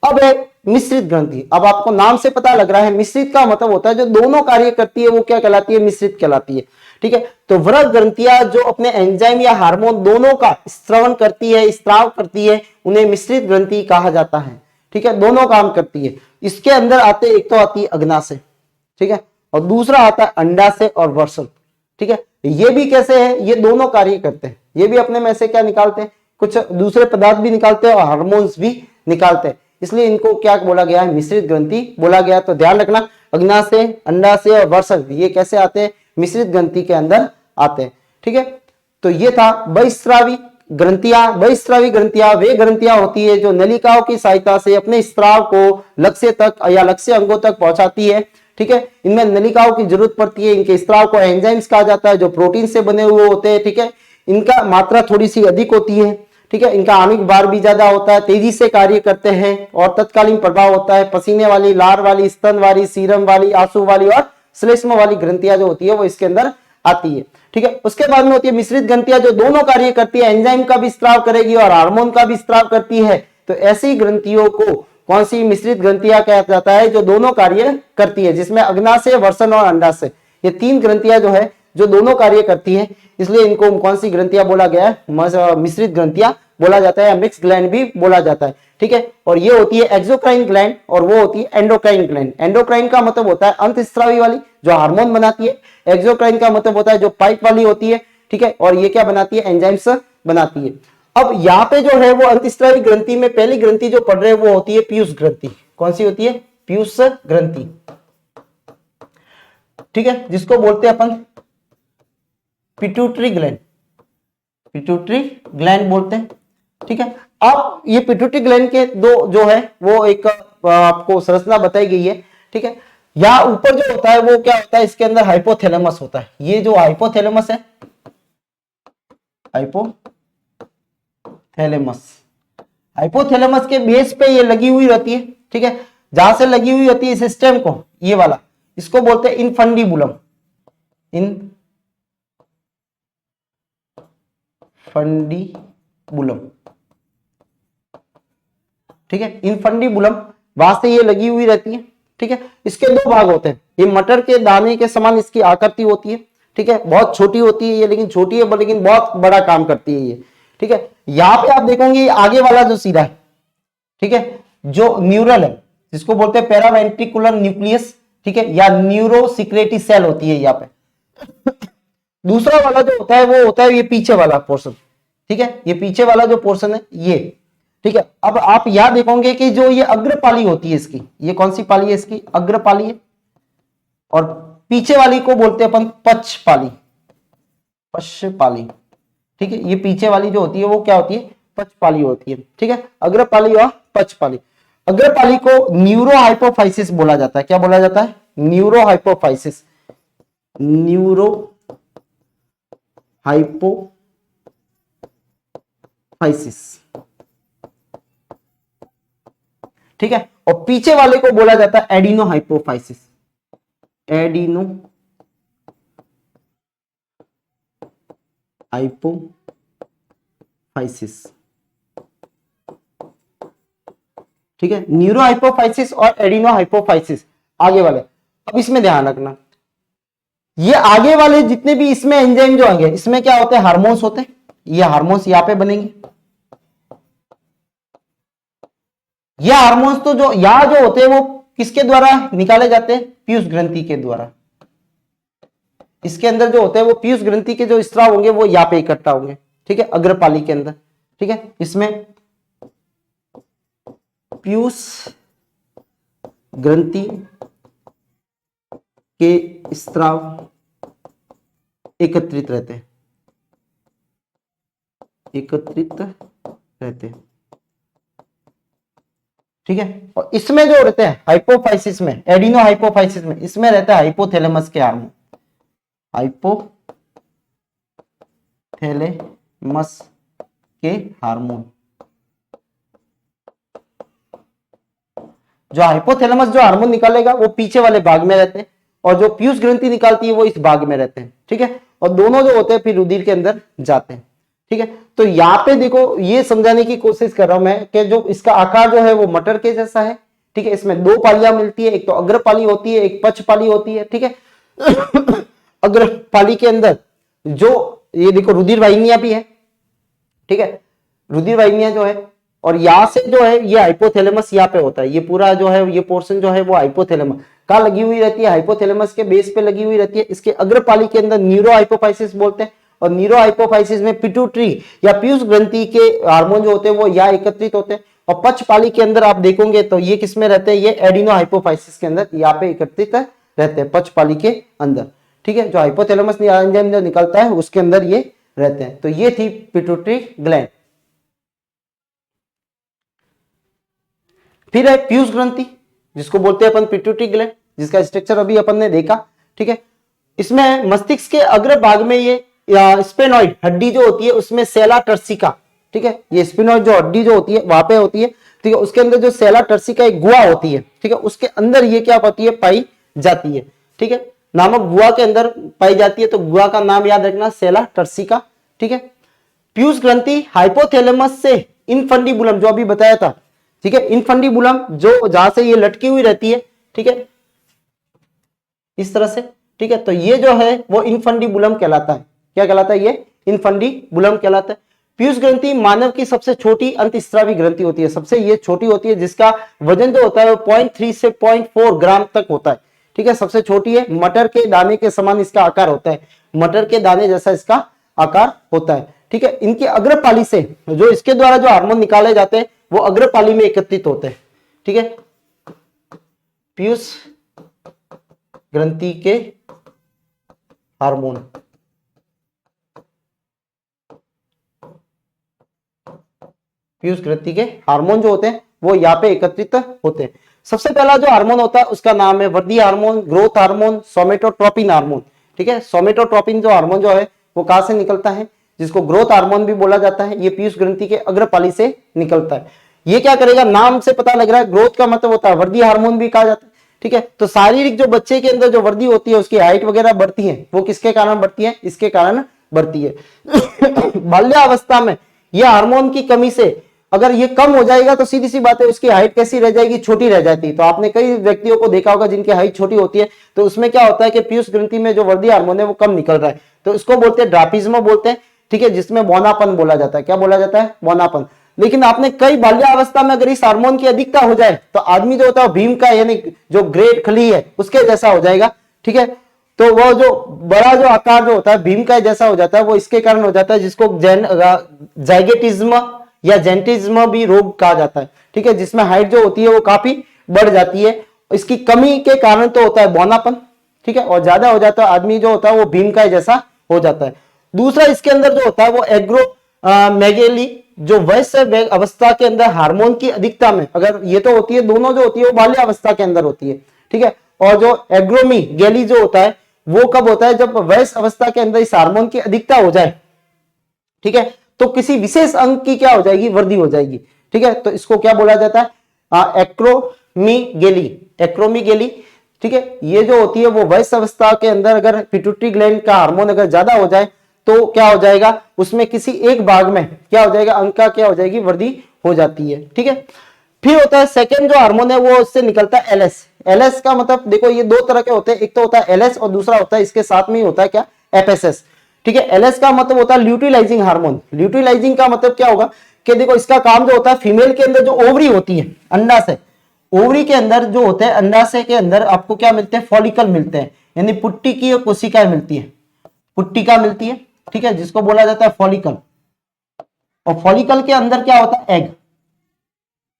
अब है मिश्रित ग्रंथि। अब आपको नाम से पता लग रहा है मिश्रित का मतलब होता है जो दोनों कार्य करती है वो क्या कहलाती है मिश्रित कहलाती है। ठीक है, तो वृक्क ग्रंथियां जो अपने एंजाइम या हार्मोन दोनों का स्त्रवण करती है, स्त्राव करती है, उन्हें मिश्रित ग्रंथि कहा जाता है। ठीक है, दोनों काम करती है। इसके अंदर आते एक तो आती है अग्नाशय, ठीक है, और दूसरा आता है अंडाशय और वर्षण। ठीक है, ये भी कैसे है, ये दोनों कार्य करते हैं। ये भी अपने में से क्या निकालते हैं, कुछ दूसरे पदार्थ भी निकालते हैं और हार्मोन्स भी निकालते हैं, इसलिए इनको क्या बोला गया है मिश्रित ग्रंथि बोला गया। तो ध्यान रखना अग्नाशय, अंडाशय और वर्षण ये कैसे आते हैं मिश्रित ग्रंथि के अंदर आते हैं। ठीक है, तो ये था बहिस्रावी ग्रंथियां। बहिस्रावी ग्रंथियां वे ग्रंथियां होती है जो नलिकाओं की सहायता से अपने स्त्राव को लक्ष्य तक या लक्ष्य अंगों तक पहुंचाती है। ठीक है, इनमें नलिकाओं की जरूरत पड़ती है। इनके स्त्राव को एंजाइम्स कहा जाता है जो प्रोटीन से बने हुए होते हैं। ठीक है, इनका मात्रा थोड़ी सी अधिक होती है। ठीक है, इनका आणविक भार भी ज्यादा होता है, तेजी से कार्य करते हैं और तत्कालीन प्रभाव होता है। पसीने वाली, लार वाली, स्तन वाली, सीरम वाली, आंसू वाली और श्लेष्म वाली ग्रंथियां जो होती है वो इसके अंदर आती है। ठीक है, उसके बाद में होती है मिश्रित ग्रंथियां जो दोनों कार्य करती है, एंजाइम का भी स्त्राव करेगी और हार्मोन का भी स्त्राव करती है। तो ऐसी ग्रंथियों को कौन सी मिश्रित ग्रंथियां कहा जाता है जो दोनों कार्य करती है, जिसमें अग्नाशय, वर्षण और अंडाशय ये तीन ग्रंथियां जो है जो दोनों कार्य करती है, इसलिए इनको कौन सी ग्रंथियां बोला गया है मिश्रित ग्रंथियां बोला जाता है, मिक्स ग्लैंड भी बोला जाता है। ठीक है, और ये होती है एक्सोक्राइन ग्लैंड और वो होती है एंडोक्राइन ग्लैंड। एंडोक्राइन का मतलब होता है अंतस्रावी वाली जो हार्मोन बनाती है, एक्सोक्राइन का मतलब होता है जो पाइप वाली होती है। ठीक है, और ये क्या बनाती है एंजाइम्स बनाती है। अब यहाँ पे जो है वो अंतस्रावी ग्रंथि में पहली ग्रंथि जो पढ़ रहे हैं वो होती है पीयूष ग्रंथि। कौन सी होती है पीयूष ग्रंथि। ठीक है, जिसको बोलते हैं अपन पिट्यूटरी ग्लैंड, पिट्यूटरी ग्लैंड बोलते हैं। ठीक है, अब ये पिट्यूटरी ग्लैंड के दो जो है वो एक आपको संरचना बताई गई है। ठीक है, यहाँ ऊपर जो होता है वो क्या होता है इसके अंदर हाइपोथैलेमस होता है। ये जो हाइपोथैलेमस है, हाइपोथैलेमस, हाइपोथैलेमस के बेस पे ये लगी हुई रहती है। ठीक है, जहां से लगी हुई होती है सिस्टम को, ये वाला इसको बोलते हैं इनफंडीबुलम, इनफंडीबुलम। ठीक है, इनफंडीबुलम वहां से ये लगी हुई रहती है। ठीक है, इसके दो भाग होते हैं। ये मटर के दाने के समान इसकी आकृति होती है। ठीक है, बहुत छोटी होती है ये, लेकिन छोटी है लेकिन बहुत बड़ा काम करती है ये। ठीक है, यहाँ पे आप देखोगे आगे वाला जो सीधा है, ठीक है, जो न्यूरल है जिसको बोलते हैं पैरावेंट्रिकुलर न्यूक्लियस, ठीक है, या न्यूरोसिक्रेटी सेल होती है यहाँ पे। दूसरा वाला जो होता है वो होता है ये पीछे वाला पोर्शन। ठीक है, ये पीछे वाला जो पोर्शन है ये, ठीक है। अब आप यहां देखोगे कि जो ये अग्रपाली होती है इसकी, ये कौन सी पाली है इसकी, अग्रपाली है, और पीछे वाली को बोलते हैं अपन पक्षपाली, पक्षपाली। ठीक है, ये पीछे वाली जो होती है वो क्या होती है, पक्षपाली होती है। ठीक है, अग्रपाली और पक्षपाली। अग्रपाली को न्यूरोहाइपोफाइसिस बोला जाता है। क्या बोला जाता है, न्यूरोहाइपोफाइसिस, न्यूरोहाइपोफाइसिस। ठीक है, और पीछे वाले को बोला जाता है एडिनोहाइपोफाइसिस, एडिनोहाइपोफाइसिस। ठीक है, न्यूरोहाइपोफाइसिस और एडिनोहाइपोफाइसिस आगे वाले। अब इसमें ध्यान रखना, ये आगे वाले जितने भी इसमें एंजाइम जो आएंगे, इसमें क्या होते हैं, हार्मोन्स होते हैं। ये हार्मोन्स यहां पे बनेंगे। ये हार्मोन्स तो जो यहां जो होते हैं वो किसके द्वारा निकाले जाते हैं, पीयूष ग्रंथि के द्वारा। इसके अंदर जो होते हैं वो पीयूष ग्रंथि के जो स्राव होंगे वो यहाँ पे इकट्ठा होंगे। ठीक है, अग्रपाली के अंदर। ठीक है, इसमें पीयूष ग्रंथि के स्राव एकत्रित रहते हैं, एकत्रित रहते हैं। ठीक है, और इसमें जो रहते हैं हाइपोफाइसिस में, एडिनो हाइपोफाइसिस में, इसमें रहता है हाइपोथैलेमस के हार्मोन, हाइपोथैलेमस के हार्मोन। जो हाइपोथैलेमस जो हार्मोन निकालेगा वो पीछे वाले भाग में रहते हैं, और जो पीयूष ग्रंथि निकालती है वो इस भाग में रहते हैं। ठीक है, और दोनों जो होते हैं फिर रुधिर के अंदर जाते हैं। ठीक है, तो यहाँ पे देखो ये समझाने की कोशिश कर रहा हूं मैं कि जो इसका आकार जो है वो मटर के जैसा है। ठीक है, इसमें दो पालियां मिलती है, एक तो अग्रपाली होती है, एक पक्षपाली होती है। ठीक है, अग्रपाली के अंदर जो ये देखो रुधिर वाहिनियां भी है। ठीक है, रुधिर वाहिनियां जो है, और यहां से जो है ये हाइपोथैलेमस यहाँ पे होता है। ये पूरा जो है ये पोर्शन जो है वो हाइपोथैलेमस कहाँ लगी हुई रहती है, हाइपोथैलेमस के बेस पे लगी हुई रहती है। इसके अग्रपाली के अंदर न्यूरो हाइपोफाइसिस बोलते हैं, और न्यूरो हाइपोफाइसिस में पिट्यूटरी या पीयूष ग्रंथि के हार्मोन जो होते हैं वो यहाँ एकत्रित होते हैं। और पक्षपाली के अंदर आप देखोगे तो ये किसमें रहते हैं, ये एडिनो हाइपोफाइसिस के अंदर यहाँ पे एकत्रित रहते हैं, पक्षपाली के अंदर। ठीक है, जो हाइपोथैलेमस एंजाइम जो निकलता है उसके अंदर ये रहते हैं। तो ये थी पिट्यूटरी ग्लैंड। फिर है पीयूष ग्रंथि, जिसको बोलते हैं अपन पिट्यूटरी ग्लैंड, जिसका स्ट्रक्चर अभी अपन ने देखा। ठीक है, इसमें मस्तिष्क के अग्र भाग में ये स्पेनॉइड हड्डी जो होती है उसमें सेला टर्सिका। ठीक है, ये स्पेनॉइड जो हड्डी जो होती है वहां पे होती है। ठीक है, उसके अंदर जो सेला टर्सिका एक गुहा होती है। ठीक है, उसके अंदर ये क्या होती है, पाई जाती है। ठीक है, नामक गुहा के अंदर पाई जाती है। तो गुहा का नाम याद रखना, सेला टर्सिका। ठीक है, पीयूष ग्रंथि हाइपोथैलेमस से इनफंडिबुलम जो अभी बताया था। ठीक है, इनफंडिबुलम जो जहां से ये लटकी हुई रहती है। ठीक है, इस तरह से। ठीक है, तो ये जो है वो इनफंडिबुलम कहलाता है। क्या कहलाता है, ये इनफंडिबुलम कहलाता है। पीयूष ग्रंथि मानव की सबसे छोटी अंतःस्रावी ग्रंथि होती है, सबसे ये छोटी होती है, जिसका वजन जो होता है वो 0.3 से 0.4 ग्राम तक होता है। ठीक है, सबसे छोटी है, मटर के दाने के समान इसका आकार होता है, मटर के दाने जैसा इसका आकार होता है। ठीक है, इनके अग्रपाली से जो इसके द्वारा जो हार्मोन निकाले जाते हैं वो अग्रपाली में एकत्रित होते हैं। ठीक है, पीयूष ग्रंथि के हार्मोन, पीयूष ग्रंथि के हार्मोन जो होते हैं वो यहाँ पे एकत्रित होते हैं। सबसे पहला जो हार्मोन होता है उसका नाम है वृद्धि hormone, growth hormone, somatotropin hormone. ठीक है, सोमेटोट्रोपिन जो हार्मोन जो है वो कहां से निकलता है, जिसको ग्रोथ हार्मोन भी बोला जाता है, ये पीयूष ग्रंथि के अग्रपाली से निकलता है। ये क्या करेगा, नाम से पता लग रहा है, ग्रोथ का मतलब होता है, वृद्धि हार्मोन भी कहा जाता है। ठीक है, तो शारीरिक जो बच्चे के अंदर जो वृद्धि होती है, उसकी हाइट वगैरह बढ़ती है, वो किसके कारण बढ़ती है, इसके कारण बढ़ती है। बाल्यावस्था में यह हार्मोन की कमी से अगर ये कम हो जाएगा तो सीधी सी बात है उसकी हाइट कैसी रह जाएगी, छोटी रह जाती है। तो आपने कई व्यक्तियों को देखा होगा जिनकी हाइट छोटी होती है, तो उसमें क्या होता है कि पीयूष ग्रंथि में जो वृद्धि हार्मोन है वो कम निकल रहा है, तो इसको बोलते हैं ड्रापिज्म बोलते हैं। ठीक है, जिसमें बौनापन बोला जाता है। क्या बोला जाता है, बौनापन। लेकिन आपने कई बाल्यावस्था में अगर इस हार्मोन की अधिकता हो जाए तो आदमी जो होता है भीम का यानी जो ग्रेट खली है उसके जैसा हो जाएगा। ठीक है, तो वो जो बड़ा जो आकार जो होता है भीम का जैसा हो जाता है, वो इसके कारण हो जाता है, जिसको जाइगेटिज्म या जेंटिज्म भी रोग कहा जाता है, ठीक है, जिसमें हाइट जो होती है वो काफी बढ़ जाती है। इसकी कमी के कारण तो होता है बौनापन, ठीक है, और ज्यादा हो जाता है आदमी जो होता है वो भीमकाय जैसा हो जाता है। दूसरा इसके अंदर जो होता है वो एग्रोमेगेली, जो वयस्क अवस्था के अंदर हार्मोन की अधिकता में, अगर ये तो होती है दोनों जो होती है वो बाल्य अवस्था के अंदर होती है, ठीक है, और जो एग्रोमी गैली जो होता है वो कब होता है, जब वयस्क अवस्था के अंदर इस हार्मोन की अधिकता हो जाए, ठीक है, तो किसी विशेष अंग की क्या हो जाएगी, वृद्धि हो जाएगी, ठीक है, तो इसको क्या बोला जाता है, एक्रोमीगेली, एक्रोमीगेली, ठीक है। ये जो होती है वो वयस्क अवस्था के अंदर अगर पिट्यूटरी ग्लैंड का हार्मोन अगर ज्यादा हो जाए तो क्या हो जाएगा, उसमें किसी एक भाग में क्या हो जाएगा, अंग का क्या हो जाएगी, वृद्धि हो जाती है, ठीक है। फिर होता है सेकंड जो हार्मोन है वो उससे निकलता है एलएस। एलएस का मतलब देखो ये दो तरह के होते हैं, एक तो होता है एलएस और दूसरा होता है इसके साथ में ही होता है क्या, एफएसएस, ठीक है। एलएस का मतलब होता है ल्यूटिलाइजिंग हार्मोन। ल्यूटिलाइजिंग का मतलब क्या होगा कि देखो इसका काम जो होता है फीमेल के अंदर जो ओवरी होती है, अंडाशय, ओवरी के अंदर जो होते हैं अंडाशय के अंदर आपको क्या मिलते हैं, फॉलिकल मिलते हैं, यानी पुट्टी की कोशिकाएं मिलती है, पुट्टिका मिलती है, ठीक है, जिसको बोला जाता है फॉलिकल। और फॉलिकल के अंदर क्या होता है, एग,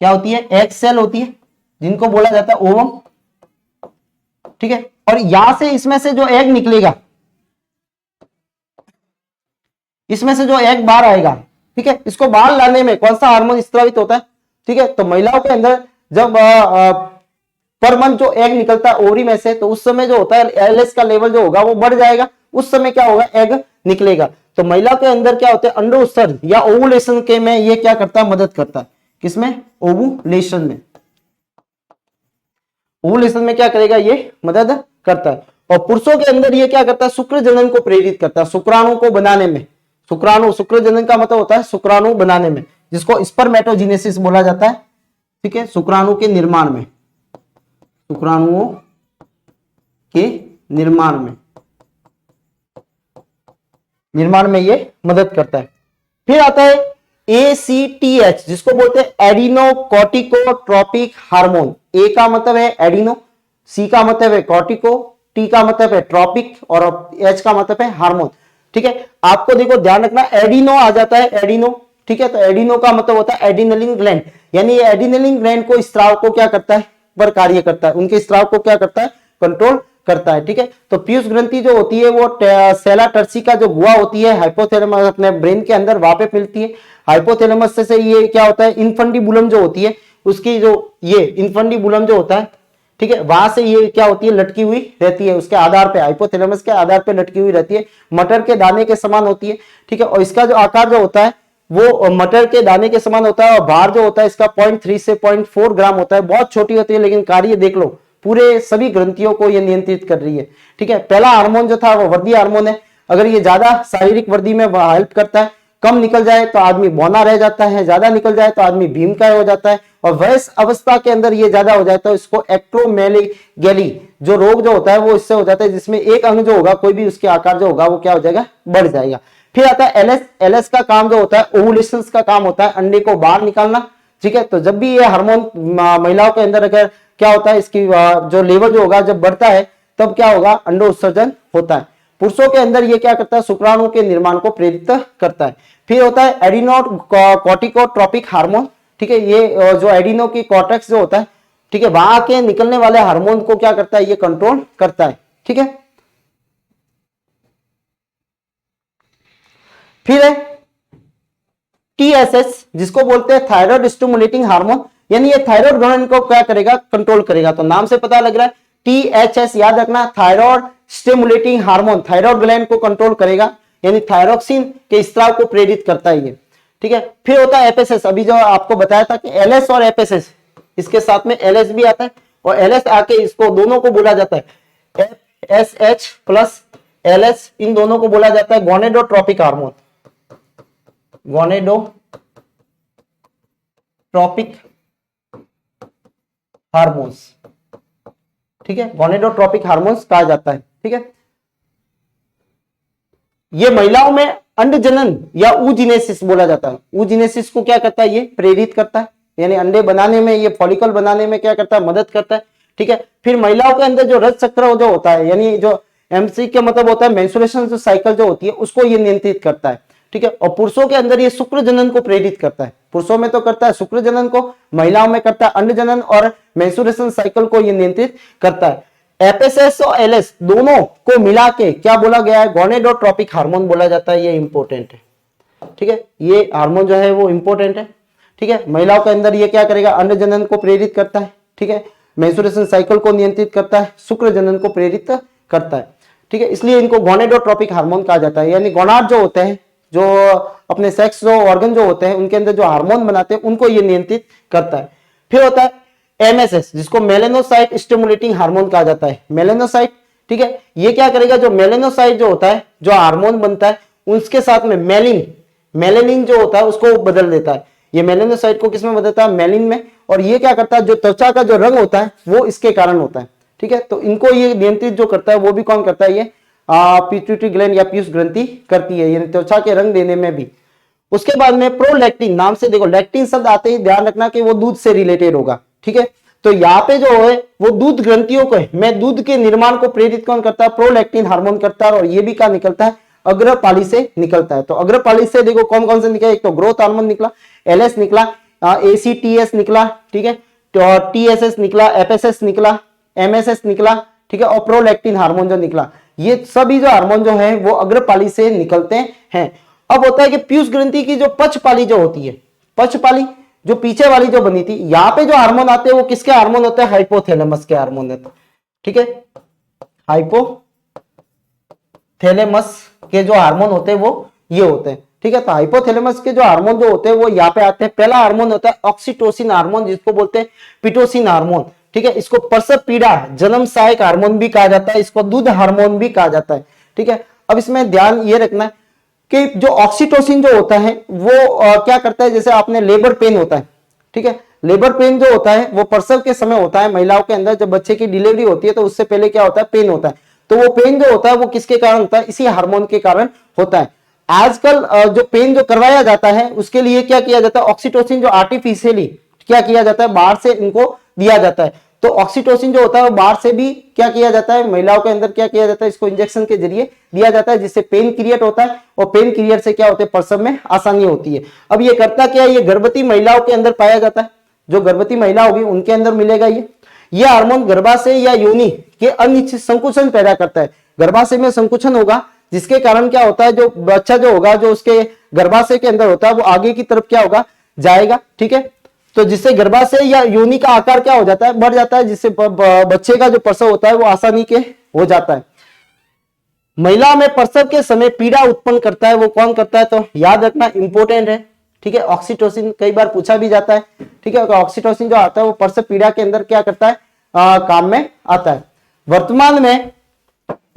क्या होती है, एग सेल होती है, जिनको बोला जाता है ओवम, ठीक है। और यहां से इसमें से जो एग निकलेगा, इसमें से जो एग बाहर आएगा, ठीक है, इसको बाहर लाने में कौन सा हार्मोन स्रावित होता है, ठीक है, तो महिलाओं के अंदर जब पर मंथ जो एग निकलता है ओवरी में से, तो उस समय जो होता है एलएस का लेवल जो होगा वो बढ़ जाएगा, उस समय क्या होगा, एग निकलेगा। तो महिला के अंदर क्या होता है, अंडो उत्सर्जन या ओवुलेशन के में ये क्या करता है, मदद करता है, किसमें, ओवुलेशन में, ओवुलेशन में क्या करेगा, ये मदद करता है। और पुरुषों के अंदर ये क्या करता है, शुक्र जनन को प्रेरित करता है, शुक्राणु को बनाने में, शुक्राणु, शुक्र जनन का मतलब होता है शुक्राणु बनाने में, जिसको स्पर्मेटोजेनेसिस बोला जाता है, ठीक है, शुक्राणु के निर्माण में, शुक्राणुओं के निर्माण में ये मदद करता है। फिर आता है ACTH, जिसको बोलते हैं एडिनोकोर्टिकोट्रोपिक हार्मोन। ए का मतलब है एडिनो, सी का मतलब है कॉर्टिको, टी का मतलब है ट्रॉपिक और एच का मतलब है हार्मोन, ठीक है। आपको देखो ध्यान रखना, एडिनो आ जाता है, एडिनो, ठीक है, तो एडिनो का मतलब होता है एडिनलिंग ग्लैंड, यानी ये एडिनलिंग ग्लैंड को स्त्राव को क्या करता है, पर कार्य करता है, उनके स्त्राव को क्या करता है, कंट्रोल करता है, ठीक है। तो पीयूष ग्रंथि जो होती है वो सेला टर्सी का जो गुहा होती है हाइपोथैलेमस अपने ब्रेन के अंदर वहां पे मिलती है। हाइपोथैलेमस से ये क्या होता है, इनफंडिबुलम जो होती है उसकी जो ये इनफंडिबुलम जो होता है, ठीक है, वहां से ये क्या होती है, लटकी हुई रहती है, उसके आधार पे, हाइपोथैलेमस के आधार पे लटकी हुई रहती है, मटर के दाने के समान होती है, ठीक है। और इसका जो आकार जो होता है वो मटर के दाने के समान होता है, और भार जो होता है इसका 0.3 से 0.4 ग्राम होता है, बहुत छोटी होती है, लेकिन कार्य देख लो पूरे सभी ग्रंथियों को ये नियंत्रित कर रही है, ठीक है। पहला हार्मोन जो था वो वृद्धि हार्मोन है, अगर ये ज्यादा शारीरिक वृद्धि में हेल्प करता है, कम निकल जाए तो आदमी बौना रह जाता है, ज्यादा निकल जाए तो आदमी भीमकाय हो जाता है, और वयस्क अवस्था के अंदर ये ज्यादा हो जाए तो इसको एक्रोमेगैली जो रोग जो होता है वो इससे हो जाता है, जिसमें एक अंग जो होगा कोई भी उसके आकार जो होगा वो क्या हो जाएगा, बढ़ जाएगा। फिर आता है एलएस। एलएस का काम जो होता है ओवुलेशन का काम होता है, अंडे को बाहर निकालना, ठीक है। तो जब भी ये हार्मोन महिलाओं के अंदर अगर क्या होता है, इसकी जो लेवल जो होगा जब बढ़ता है तब क्या होगा, अंडो उत्सर्जन होता है। पुरुषों के अंदर ये क्या करता है, शुक्राणु के निर्माण को प्रेरित करता है। फिर होता है एडिनोकोर्टिकोट्रोपिक हार्मोन, ठीक है, ये जो एडिनो की कॉर्टेक्स जो होता है, ठीक है, वहां के निकलने वाले हार्मोन को क्या करता है, ये कंट्रोल करता है, ठीक है। फिर है TSH, जिसको बोलते हैं थायराइड स्टिमुलेटिंग हार्मोन, यानी ये थायराइड ग्लैंड को क्या करेगा, कंट्रोल करेगा। तो नाम से पता लग रहा है THS, याद रखना, thyroid stimulating hormone, thyroid gland को कंट्रोल करेगा, यानी थायरोक्सिन के स्त्राव को प्रेरित करता है ये, ठीक है। फिर होता है FSS, अभी जो आपको बताया था कि LS और FSS, इसके साथ में LS भी आता है, और LS आके इसको दोनों को बोला जाता है FSH प्लस LS, इन दोनों को बोला जाता है गोनेडोट्रोपिक हार्मोन, गोनेडोट्रोपिक हार्मोन्स, ठीक है, गोनेडोट्रोपिक हार्मोन्स कहा जाता है, ठीक है। ये महिलाओं में अंड जनन या ऊजिनेसिस बोला जाता है, ऊजिनेसिस को क्या करता है, ये प्रेरित करता है, यानी अंडे बनाने में, ये फॉलिकल बनाने में क्या करता है, मदद करता है, ठीक है। फिर महिलाओं के अंदर जो रज चक्र जो होता है, यानी जो MC का मतलब होता है मेंस्ट्रुएशन साइकिल जो होती है, उसको ये नियंत्रित करता है, ठीक है। और पुरुषों के अंदर ये शुक्र जनन को प्रेरित करता है, पुरुषों में तो करता है शुक्र जनन को, महिलाओं में करता है अंड जनन और मेंस्ट्रुएशन साइकिल को ये नियंत्रित करता है। एफएसएस और एलएस दोनों को मिला के क्या बोला गया है, गोनेडोट्रोपिक हार्मोन बोला जाता है। ये इंपॉर्टेंट है, ठीक है, ये हार्मोन जो है वो इंपॉर्टेंट है, ठीक है। महिलाओं के अंदर ये क्या करेगा, अंड जनन को प्रेरित करता है, ठीक है, मेंस्ट्रुएशन साइकिल को नियंत्रित करता है, शुक्र जनन को प्रेरित करता है, ठीक है। इसलिए इनको गोनेडोट्रोपिक हार्मोन कहा जाता है। यानी गोनाड जो होते हैं, जो अपने सेक्स जो ऑर्गन जो होते हैं उनके अंदर जो हार्मोन बनाते हैं उनको ये नियंत्रित करता है। फिर होता है एमएसएस, जिसको मेलेनोसाइट स्टिमुलेटिंग हार्मोन कहा जाता है। मेलेनोसाइट, ठीक है, ये क्या करेगा, जो मेलेनोसाइट जो होता है, जो हार्मोन बनता है उसके साथ में मेलेनिन जो होता है उसको बदल देता है। ये मेलेनोसाइट को किसमें बदलता है, मेलिन में। और ये क्या करता है, जो त्वचा का जो रंग होता है वो इसके कारण होता है, ठीक है। तो इनको ये नियंत्रित जो करता है वो भी कौन करता है, ये पिट्यूटरी ग्लैंड या पीयूष ग्रंथि करती है, यानी त्वचा के रंग देने में भी। उसके बाद में प्रोलैक्टिन, नाम से देखो लैक्टिन शब्द आते ही ध्यान रखना कि वो दूध से रिलेटेड होगा, ठीक है। तो यहाँ पे जो है वो दूध ग्रंथियों को में दूध के निर्माण को प्रेरित कौन करता है, प्रोलैक्टिन हार्मोन करता है। और ये भी क्या निकलता है, अग्रपाली से निकलता है। तो अग्रपाली से देखो कौन कौन से निकला, एक तो ग्रोथ हार्मोन निकला, एलएस निकला, एसीटीएस निकला, ठीक है, टीएसएस निकला, एफएसएस निकला, एमएसएस निकला, ठीक है, और प्रोलैक्टिन हार्मोन जो निकला। ये सभी जो हार्मोन जो है वो अग्रपाली से निकलते हैं। अब होता है कि पीयूष ग्रंथि की जो पक्षपाली जो होती है, पक्षपाली जो पीछे वाली जो बनी थी, यहाँ पे जो हार्मोन आते हैं वो किसके हार्मोन होते हैं, हाइपोथैलेमस के हार्मोन है, ठीक है, हाइपोथैलेमस के जो हार्मोन होते हैं वो ये होते हैं, ठीक है। तो हाइपोथैलेमस के जो हार्मोन जो होते हैं वो यहाँ पे आते हैं। पहला हार्मोन होता है ऑक्सीटोसिन हार्मोन, जिसको बोलते हैं पिटोसिन हार्मोन, ठीक है। इसको प्रसव पीड़ा जन्म सहायक हार्मोन भी कहा जाता है, इसको दूध हार्मोन भी कहा जाता है, ठीक है। अब इसमें ध्यान ये रखना है कि जो ऑक्सीटोसिन जो होता है वो क्या करता है, जैसे आपने लेबर पेन होता है, ठीक है, लेबर पेन जो होता है वो प्रसव के समय होता है महिलाओं के अंदर। जब बच्चे की डिलीवरी होती है तो उससे पहले क्या होता है, पेन होता है। तो वो पेन जो होता है वो किसके कारण होता है, इसी हार्मोन के कारण होता है। आजकल जो पेन जो करवाया जाता है उसके लिए क्या किया जाता है, ऑक्सीटोसिन जो आर्टिफिशियली क्या किया जाता है, बाहर से इनको दिया जाता है। तो ऑक्सीटोसिन जो होता है वो बाहर से भी क्या किया जाता है, महिलाओं के अंदर क्या किया जाता है, इसको इंजेक्शन के जरिए दिया जाता है, जिससे पेन क्रिएट होता है। और पेन क्रिएट से क्या होता है, प्रसव में आसानी होती है। अब ये करता क्या है, ये गर्भवती महिलाओं के अंदर पाया जाता है। जो गर्भवती महिला होगी उनके अंदर मिलेगा ये हार्मोन गर्भाशय या योनि के अनिश्चित संकुचन पैदा करता है। गर्भाशय में संकुचन होगा जिसके कारण क्या होता है, जो बच्चा जो होगा जो उसके गर्भाशय के अंदर होता है वो आगे की तरफ क्या होगा, जाएगा, ठीक है। तो जिससे गर्भाशय या योनि का आकार क्या हो जाता है, बढ़ जाता है, जिससे बच्चे का जो प्रसव होता है वो आसानी के हो जाता है। महिला में प्रसव के समय पीड़ा उत्पन्न करता है वो कौन करता है, तो याद रखना इंपॉर्टेंट है, ठीक है। ऑक्सीटोसिन कई बार पूछा भी जाता है, ठीक है। ऑक्सीटोसिन जो आता है वो प्रसव पीड़ा के अंदर क्या करता है, काम में आता है। वर्तमान में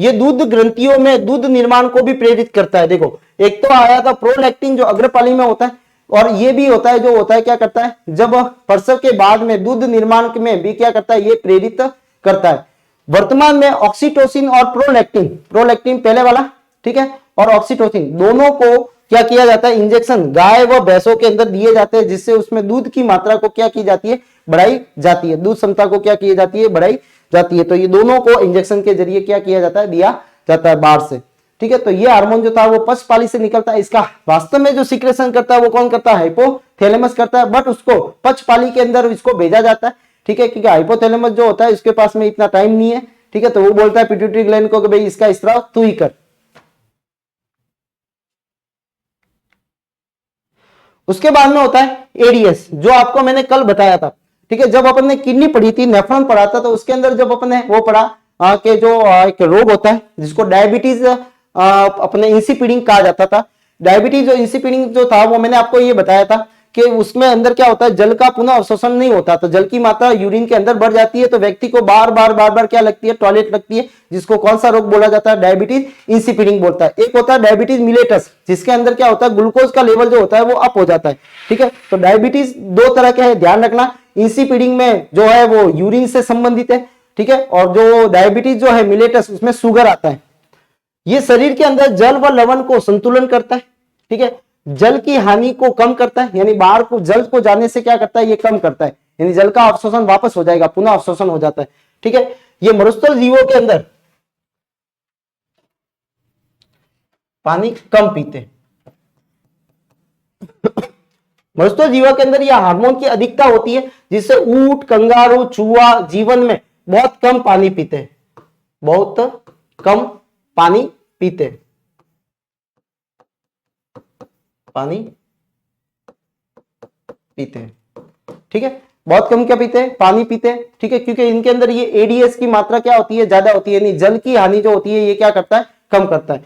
ये दूध ग्रंथियों में दूध निर्माण को भी प्रेरित करता है। देखो एक तो आया था प्रोलैक्टिन जो अग्रपाली में होता है, और ये भी होता है जो होता है क्या करता है, जब प्रसव के बाद में दूध निर्माण में भी क्या करता है, ये प्रेरित करता है। वर्तमान में ऑक्सीटोसिन और प्रोलैक्टिन पहले वाला, ठीक है, और ऑक्सीटोसिन दोनों को क्या किया जाता है, इंजेक्शन गाय व भैंसों के अंदर दिए जाते हैं, जिससे उसमें दूध की मात्रा को क्या की जाती है, बढ़ाई जाती है, दूध क्षमता को क्या की जाती है, बढ़ाई जाती है। तो ये दोनों को इंजेक्शन के जरिए क्या किया जाता है, दिया जाता है बाहर से, ठीक है। तो ये हार्मोन जो था वो पक्षपाली से निकलता है। इसका वास्तव में जो सिक्रेशन करता है वो कौन करता है, हाइपोथैलेमस करता है, बट उसको पक्षपाली के अंदर इसको भेजा जाता है, ठीक है, क्योंकि हाइपोथैलेमस जो होता है उसके पास में इतना टाइम नहीं है, ठीक है। तो वो बोलता है पिट्यूटरी ग्लैंड को कि भाई इसका स्त्राव तू ही कर। उसके बाद में होता है एडीएस, जो आपको मैंने कल बताया था, ठीक है। जब अपन ने किडनी पढ़ी थी, नेफ्रॉन पढ़ा था, तो उसके अंदर जब अपन ने वो पढ़ा कि जो एक रोग होता है जिसको डायबिटीज अपने इंसिपिडिंग कहा जाता था। डायबिटीज जो इंसिपिडिंग जो था वो मैंने आपको ये बताया था कि उसमें अंदर क्या होता है, जल का पुनः अवशोषण नहीं होता, तो जल की मात्रा यूरिन के अंदर बढ़ जाती है, तो व्यक्ति को बार बार क्या लगती है, टॉयलेट लगती है, जिसको कौन सा रोग बोला जाता है, डायबिटीज इंसिपिडिंग बोलता है। एक होता है डायबिटीज मिलेटस, जिसके अंदर क्या होता है, ग्लूकोज का लेवल जो होता है वो अप हो जाता है, ठीक है। तो डायबिटीज दो तरह के हैं, ध्यान रखना। इंसिपिडिंग में जो है वो यूरिन से संबंधित है, ठीक है, और जो डायबिटीज जो है मिलेटस उसमें शुगर आता है। ये शरीर के अंदर जल व लवण को संतुलन करता है, ठीक है, जल की हानि को कम करता है, यानी बाहर को जल को जाने से क्या करता है, ये कम करता है, यानी जल का अवशोषण वापस हो जाएगा, पुनः अवशोषण हो जाता है, ठीक है। ये मरुस्थल जीवों के अंदर पानी कम पीते हैं, मरुस्थलीय के अंदर यह हार्मोन की अधिकता होती है, जिससे ऊंट, कंगारू, चूहा जीवन में बहुत कम पानी पीते हैं, बहुत कम पानी पीते हैं, पानी पीते हैं, ठीक है, बहुत कम क्या पीते हैं, पानी पीते हैं, ठीक है, क्योंकि इनके अंदर ये एडीएस की मात्रा क्या होती है, ज्यादा होती है, नहीं जल की हानि जो होती है ये क्या करता है, कम करता है।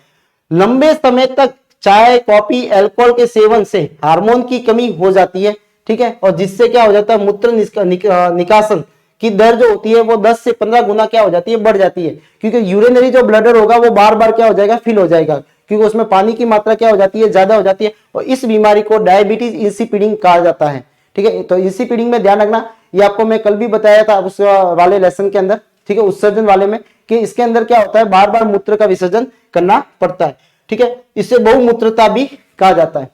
लंबे समय तक चाय, कॉफी, अल्कोहल के सेवन से हार्मोन की कमी हो जाती है, ठीक है, और जिससे क्या हो जाता है, मूत्र निकासन की दर जो होती है वो 10 से 15 गुना क्या हो जाती है, बढ़ जाती है, क्योंकि यूरिनरी जो ब्लडर होगा वो बार बार क्या हो जाएगा, फिल हो जाएगा, क्योंकि उसमें पानी की मात्रा क्या हो जाती है, ज्यादा हो जाती है, और इस बीमारी को डायबिटीज इंसिपिडिंग कहा जाता है, ठीक है। तो इंसिपिडिंग में ध्यान रखना, ये आपको मैं कल भी बताया था उस वाले लेसन के अंदर, ठीक है, उत्सर्जन वाले में, कि इसके अंदर क्या होता है, बार बार मूत्र का विसर्जन करना पड़ता है, ठीक है, इससे बहुमूत्रता भी कहा जाता है,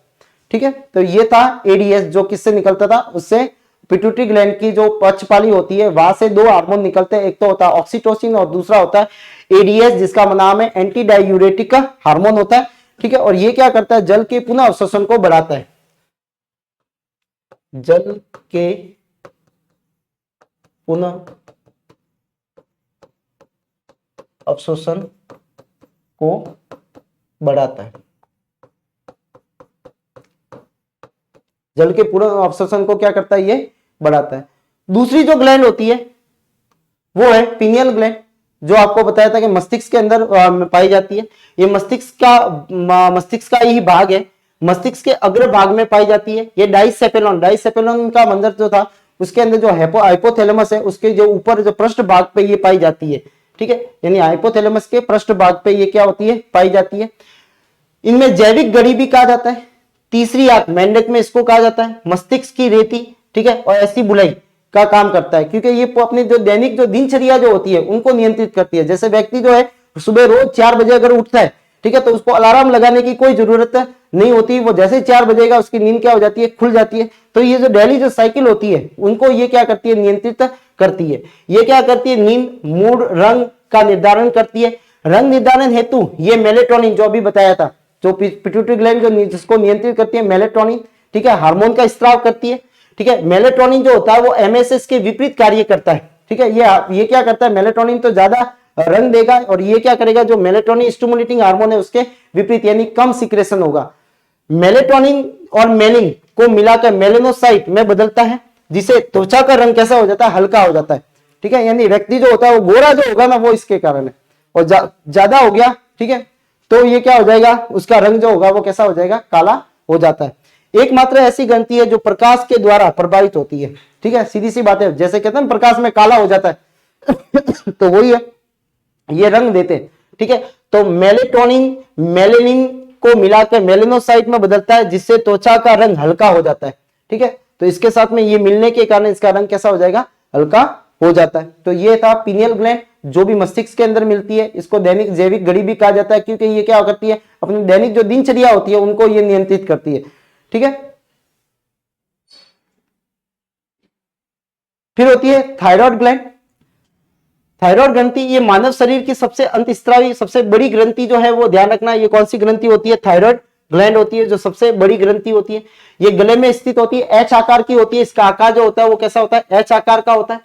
ठीक है। तो ये था एडीएस, जो किससे निकलता था, उससे पिट्यूटरी ग्लैंड की जो पक्षपाली होती है वहां से दो हार्मोन निकलते हैं, एक तो होता है ऑक्सीटोसिन और दूसरा होता है एडीएस, जिसका नाम है एंटी डायूरेटिक का हार्मोन होता है, ठीक है, और ये क्या करता है, जल के पुनः अवशोषण को बढ़ाता है, जल के पुनः अवशोषण को बढ़ाता है, जल के पूर्ण अवशोषण को क्या करता है, ये बढ़ाता है। दूसरी जो ग्लैंड होती है वो है पिनियल ग्लैंड, जो आपको बताया था कि मस्तिष्क के अंदर पाई जाती है, ये मस्तिष्क का ही भाग है, मस्तिष्क के अग्र भाग में पाई जाती है, ये डाइसेपेलोन का मंदिर जो था उसके अंदर जो हाइपोथैलेमस है उसके जो ऊपर जो पृष्ठ भाग पे ये पाई जाती है, ठीक है, यानी हाइपोथैलेमस के पृष्ठ भाग पे ये क्या होती है, पाई जाती है। इनमें जैविक घड़ी भी कहा जाता है, तीसरी आंख मेंढक में इसको कहा जाता है, मस्तिष्क की रेती, ठीक है, और ऐसी बुलाई का काम करता है, क्योंकि ये अपनी जो दैनिक जो दिनचर्या जो होती है उनको नियंत्रित करती है। जैसे व्यक्ति जो है सुबह रोज 4 बजे अगर उठता है, ठीक है, तो उसको अलार्म लगाने की कोई जरूरत नहीं होती, वो जैसे 4 बजेगा उसकी नींद क्या हो जाती है, खुल जाती है। तो ये जो डेली जो साइकिल होती है उनको ये क्या करती है, नियंत्रित करती है। ये क्या करती है, नींद, मूड, रंग का निर्धारण करती है। रंग निर्धारण हेतु ये मेलेटोनिन जो अभी बताया था, जो पिट्यूटरी ग्लैंड जो जिसको नियंत्रित करती है, मेलेटोनिन, ठीक है, हार्मोन का स्त्राव करती है, ठीक है। मेलेटोनिन जो होता है वो एमएसएस के विपरीत कार्य करता है, ठीक है, ये क्या करता है, मेलेटोनिन तो ज्यादा रंग देगा, और ये क्या करेगा, जो मेलेटोनिन स्टिमुलेटिंग हार्मोन है उसके विपरीत, यानी कम सिक्रेशन होगा। मेलेटोनिन और मेलिन को मिलाकर मेलेनोसाइट में बदलता है, जिसे त्वचा का रंग कैसा हो जाता है, हल्का हो जाता है, ठीक है, यानी व्यक्ति जो होता है वो गोरा जो होगा ना वो इसके कारण है, और ज्यादा हो गया, ठीक है, तो ये क्या हो जाएगा, उसका रंग जो होगा वो कैसा हो जाएगा, काला हो जाता है। एकमात्र ऐसी ग्रंथि है जो प्रकाश के द्वारा प्रभावित होती है, ठीक है, सीधी सी बात है, जैसे कहते हैं प्रकाश में काला हो जाता है तो वही है, ये रंग देते हैं, ठीक है। तो मेलेटोनिन मेलेनिन को मिलाकर मेलेनोसाइट में बदलता है, जिससे त्वचा का रंग हल्का हो जाता है, ठीक है। तो इसके साथ में ये मिलने के कारण इसका रंग कैसा हो जाएगा, हल्का हो जाता है। तो ये था पिनियल ग्लैंड, जो भी मस्तिष्क के अंदर मिलती है, इसको दैनिक जैविक घड़ी भी कहा जाता है, क्योंकि ये क्या करती है, अपनी दैनिक जो दिनचर्या होती है उनको ये नियंत्रित करती है, ठीक है। फिर होती है थायराइड ग्लैंड। थायराइड ग्रंथि ये मानव शरीर की सबसे अंतस्त्रावी सबसे बड़ी ग्रंथि जो है वो ध्यान रखना, ये कौन सी ग्रंथि होती है, थायराइड ग्लैंड होती है, जो सबसे बड़ी ग्रंथि होती है। ये गले में स्थित होती है, एच आकार की होती है, इसका आकार जो होता है वो कैसा होता है, एच आकार का होता है,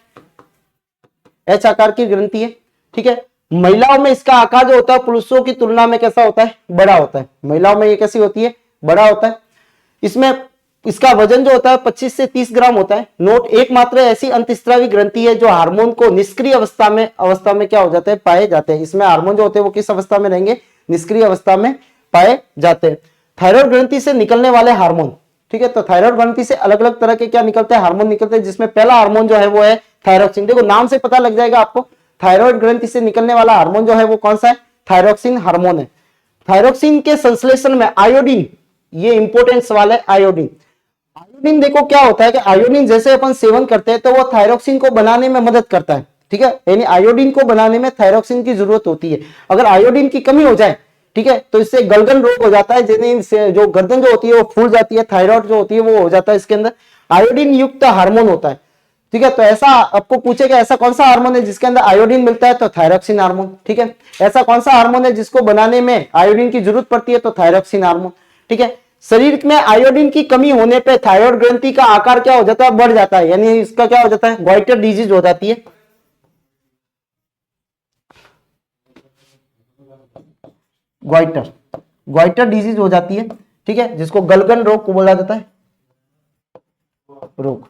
एच आकार की ग्रंथि है, ठीक है। महिलाओं में इसका आकार जो होता है पुरुषों की तुलना में कैसा होता है, बड़ा होता है, महिलाओं में ये कैसी होती है, बड़ा होता है। इसमें इसका वजन जो होता है 25 से 30 ग्राम होता है। नोट, एकमात्र ऐसी अंतस्त्रावी ग्रंथि है जो हार्मोन को निष्क्रिय अवस्था में क्या हो जाते हैं, पाए जाते हैं। इसमें हार्मोन जो होते हैं वो किस अवस्था में रहेंगे, निष्क्रिय अवस्था में पाए जाते हैं। थायराइड ग्रंथि से निकलने वाले हार्मोन, ठीक है, तो थायराइड ग्रंथि से अलग अलग तरह के क्या निकलते हैं, हार्मोन निकलते हैं, जिसमें पहला हार्मोन जो है वो है थायरोक्सिन। देखो नाम से पता लग जाएगा आपको, थायराइड ग्रंथि से निकलने वाला हार्मोन जो है वो कौन सा है, थायरोक्सिन हार्मोन है। थायरोक्सिन के संश्लेषण में आयोडीन, ये इंपॉर्टेंट सवाल है, आयोडीन देखो क्या होता है कि आयोडीन जैसे अपन सेवन करते हैं तो वो थायरोक्सिन को बनाने में मदद करता है, ठीक है, यानी आयोडीन को बनाने में थायरोक्सिन की जरूरत होती है। अगर आयोडीन की कमी हो जाए, ठीक है, तो इससे गलगन रोग हो जाता है, जो गर्दन जो होती है वो फूल जाती है, थायराइड जो होती है वो हो जाता है। इसके अंदर आयोडीन युक्त हार्मोन होता है, ठीक है। तो ऐसा आपको पूछेगा ऐसा कौन सा हार्मोन है जिसके अंदर आयोडीन मिलता है, तो थायरोक्सिन हार्मोन, ठीक है। ऐसा कौन सा हार्मोन है जिसको बनाने में आयोडीन की जरूरत पड़ती है, तो थायरोक्सिन हार्मोन, ठीक है। शरीर में आयोडीन की कमी होने पे थायराइड ग्रंथि का आकार क्या हो जाता है, बढ़ जाता है, यानी इसका क्या हो जाता है, गॉइटर डिजीज हो जाती है। गॉइटर गॉइटर डिजीज हो जाती है, ठीक है, जिसको गलगन रोग को बोला जाता है, रोग।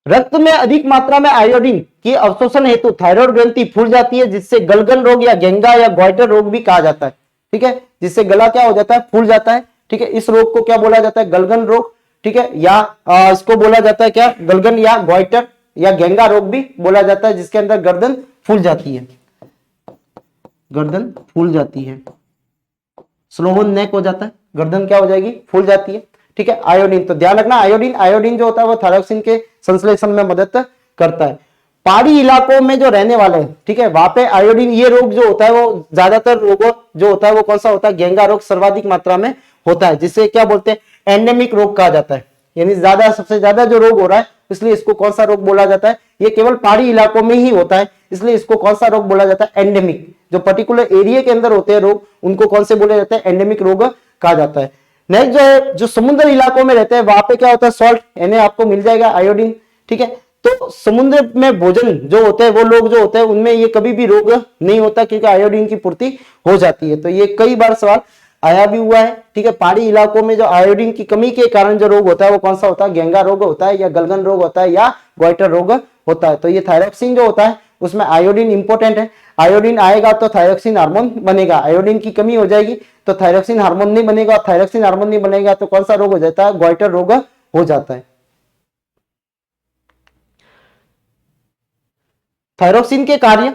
रक्त में अधिक मात्रा में आयोडीन की अवशोषण हेतु थायराइड ग्रंथि फूल जाती है, जिससे गलगन रोग या गेंगा या गॉइटर रोग भी कहा जाता है, ठीक है, जिससे गला क्या हो जाता है, फूल जाता है, ठीक है। इस रोग को क्या बोला जाता है, गलगन रोग, ठीक है, या इसको बोला जाता है क्या, गलगन या गॉइटर या गेंगा रोग भी बोला जाता है, जिसके अंदर गर्दन फूल जाती है, गर्दन फूल जाती है, स्लोवन नेक हो जाता है, गर्दन क्या हो जाएगी, फूल जाती है, ठीक है। आयोडीन, तो ध्यान रखना, आयोडीन आयोडीन जो होता है वो थायरॉक्सिन के संश्लेषण में मदद करता है। पहाड़ी इलाकों में जो रहने वाले हैं, ठीक है, वहां पे आयोडीन ये रोग जो होता है वो ज्यादातर रोग जो होता है वो कौन सा होता है, गेंगा रोग सर्वाधिक मात्रा में होता है, जिसे क्या बोलते हैं, एंडेमिक रोग कहा जाता है, यानी ज्यादा सबसे ज्यादा जो रोग हो रहा है, इसलिए इसको कौन सा रोग बोला जाता है, ये केवल पहाड़ी इलाकों में ही होता है, इसलिए इसको कौन सा रोग बोला जाता है, एंडेमिक। जो पर्टिकुलर एरिया के अंदर होते हैं रोग, उनको कौन से बोले जाते हैं, एंडेमिक रोग कहा जाता है। नेक्स्ट जो है, जो समुद्र इलाकों में रहते हैं वहां पे क्या होता है, सॉल्ट, यानी आपको मिल जाएगा आयोडीन, ठीक है। तो समुद्र में भोजन जो होते हैं वो लोग जो होते हैं उनमें ये कभी भी रोग नहीं होता, क्योंकि आयोडीन की पूर्ति हो जाती है। तो ये कई बार सवाल आया भी हुआ है, ठीक है। पहाड़ी इलाकों में जो आयोडीन की कमी के कारण जो रोग होता है वो कौन सा होता है, गेंगा रोग होता है, या गलगन रोग होता है, या गॉइटर रोग होता है। तो ये थायरॉक्सिन जो होता है उसमें आयोडीन इंपॉर्टेंट है, आयोडीन आएगा तो थायरॉक्सिन हार्मोन बनेगा, आयोडीन की कमी हो जाएगी तो थायरॉक्सिन हार्मोन नहीं बनेगा, थायरॉक्सिन हार्मोन नहीं बनेगा तो कौन सा रोग हो जाता है, गॉइटर रोग हो जाता है। थायरॉक्सिन के कार्य,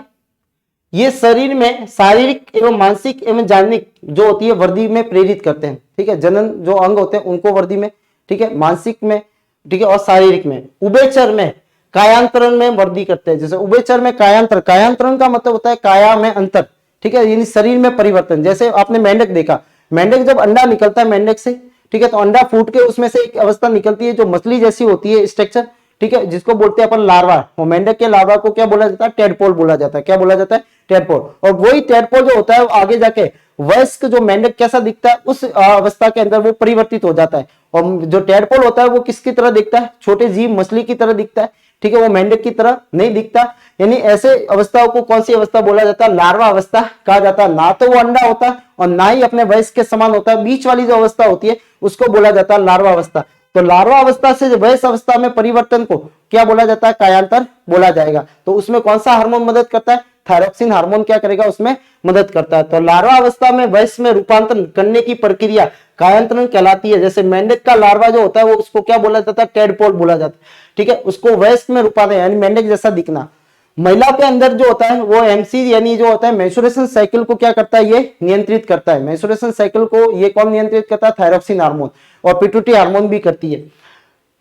ये शरीर में शारीरिक एवं मानसिक एवं जानिक जो होती है वृद्धि में प्रेरित करते हैं, ठीक है। जनन जो अंग होते हैं उनको वृद्धि में, ठीक है, मानसिक में, ठीक है, और शारीरिक में। उभयचर में कायांतरण में वृद्धि करते हैं, जैसे उभयचर में कायांतरण, कायांतरण का मतलब होता है काया में अंतर, ठीक है, यानी शरीर में परिवर्तन। जैसे आपने मेंढक देखा, मेंढक जब अंडा निकलता है मेंढक से, ठीक है, तो अंडा फूट के उसमें से एक अवस्था निकलती है जो मछली जैसी होती है स्ट्रक्चर, ठीक है, जिसको बोलते हैं अपन लार्वा। वो मेंढक के लार्वा को क्या बोला जाता है, टेडपोल बोला जाता है। क्या बोला जाता है, टेडपोल। और वही टेडपोल जो होता है वो आगे जाके वयस्क जो मेंढक कैसा दिखता है उस अवस्था के अंदर वो परिवर्तित हो जाता है। और जो टेडपोल होता है वो किसकी तरह दिखता है, छोटे जीव मछली की तरह दिखता है, ठीक है, वो मेंढक की तरह नहीं दिखता। यानी ऐसे अवस्थाओं को कौन सी अवस्था बोला जाता है, लार्वा अवस्था कहा जाता है। ना तो वो अंडा होता है और ना ही अपने वयस्क के समान होता है, बीच वाली जो अवस्था होती है उसको बोला जाता है लार्वा अवस्था। तो लार्वा अवस्था से वयस्क अवस्था में परिवर्तन को क्या बोला जाता है, कायांतर बोला जाएगा। तो उसमें कौन सा हार्मोन मदद करता है, थायरॉक्सिन हार्मोन क्या करेगा, उसमें मदद करता है। तो लार्वा अवस्था में वयस्क में रूपांतरण करने की प्रक्रिया कायांतरण कहलाती है। जैसे मेंढक का लार्वा जो होता है वो उसको क्या बोला जाता है, टेडपोल बोला जाता है, ठीक है, उसको वयस्क में रूपांतरण यानी मेंढक जैसा दिखना। महिला के अंदर जो होता है वो एमसी यानी जो होता है मेंस्ट्रुएशन साइकिल को क्या करता है, ये नियंत्रित करता है। मेंस्ट्रुएशन साइकिल को ये कौन नियंत्रित करता है, थायरॉक्सिन हार्मोन, और पिट्यूटरी हार्मोन भी करती है।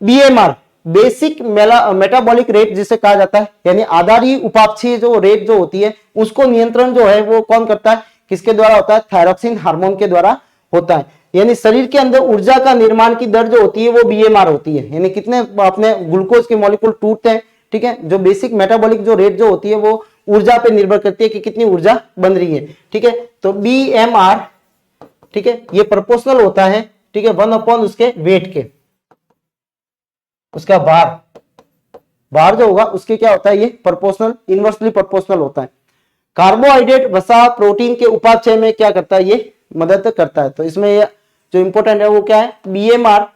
बीएमआर बेसिक मेटाबॉलिक रेट जिसे कहा जाता है, यानी आधारी उपापचयी जो रेट जो होती है उसको नियंत्रण जो है वो कौन करता है, किसके द्वारा होता है, थायरॉक्सिन हार्मोन के द्वारा होता है। यानी शरीर के अंदर ऊर्जा का निर्माण की दर जो होती है वो बीएमआर होती है, यानी कितने अपने ग्लूकोज के मॉलिक्यूल टूटते हैं, ठीक है। जो बेसिक मेटाबॉलिक जो रेट जो होती है वो ऊर्जा पे निर्भर करती है कि कितनी ऊर्जा बन रही है, ठीक है। तो बीएमआर, ठीक है, ये प्रोपोर्शनल होता है, ठीक है, 1 उसके वेट के, उसका भार जो होगा उसके क्या होता है, ये प्रोपोर्शनल, इनवर्सली प्रोपोर्शनल होता है। कार्बोहाइड्रेट वसा प्रोटीन के उपापचय में क्या करता है, ये मदद करता है। तो इसमें ये जो इंपॉर्टेंट है वो क्या है, बीएमआर,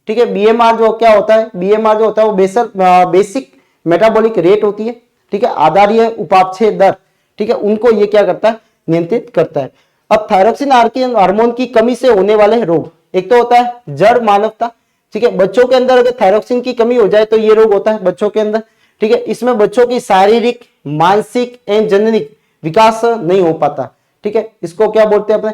ठीक है। बीएमआर जो क्या होता है, बीएमआर जो होता है वो बेसिक मेटाबॉलिक रेट होती है, ठीक है, आधारीय उपापचय दर, ठीक है, उनको ये क्या करता है, नियंत्रित करता है। अब थायरॉक्सिन हार्मोन की कमी से होने वाले रोग, एक तो होता है जड़ मानवता, ठीक है, बच्चों के अंदर अगर थायरॉक्सिन की कमी हो जाए तो ये रोग होता है बच्चों के अंदर, ठीक है। इसमें बच्चों की शारीरिक, मानसिक एवं जननिक विकास नहीं हो पाता, ठीक है। इसको क्या बोलते हैं अपने,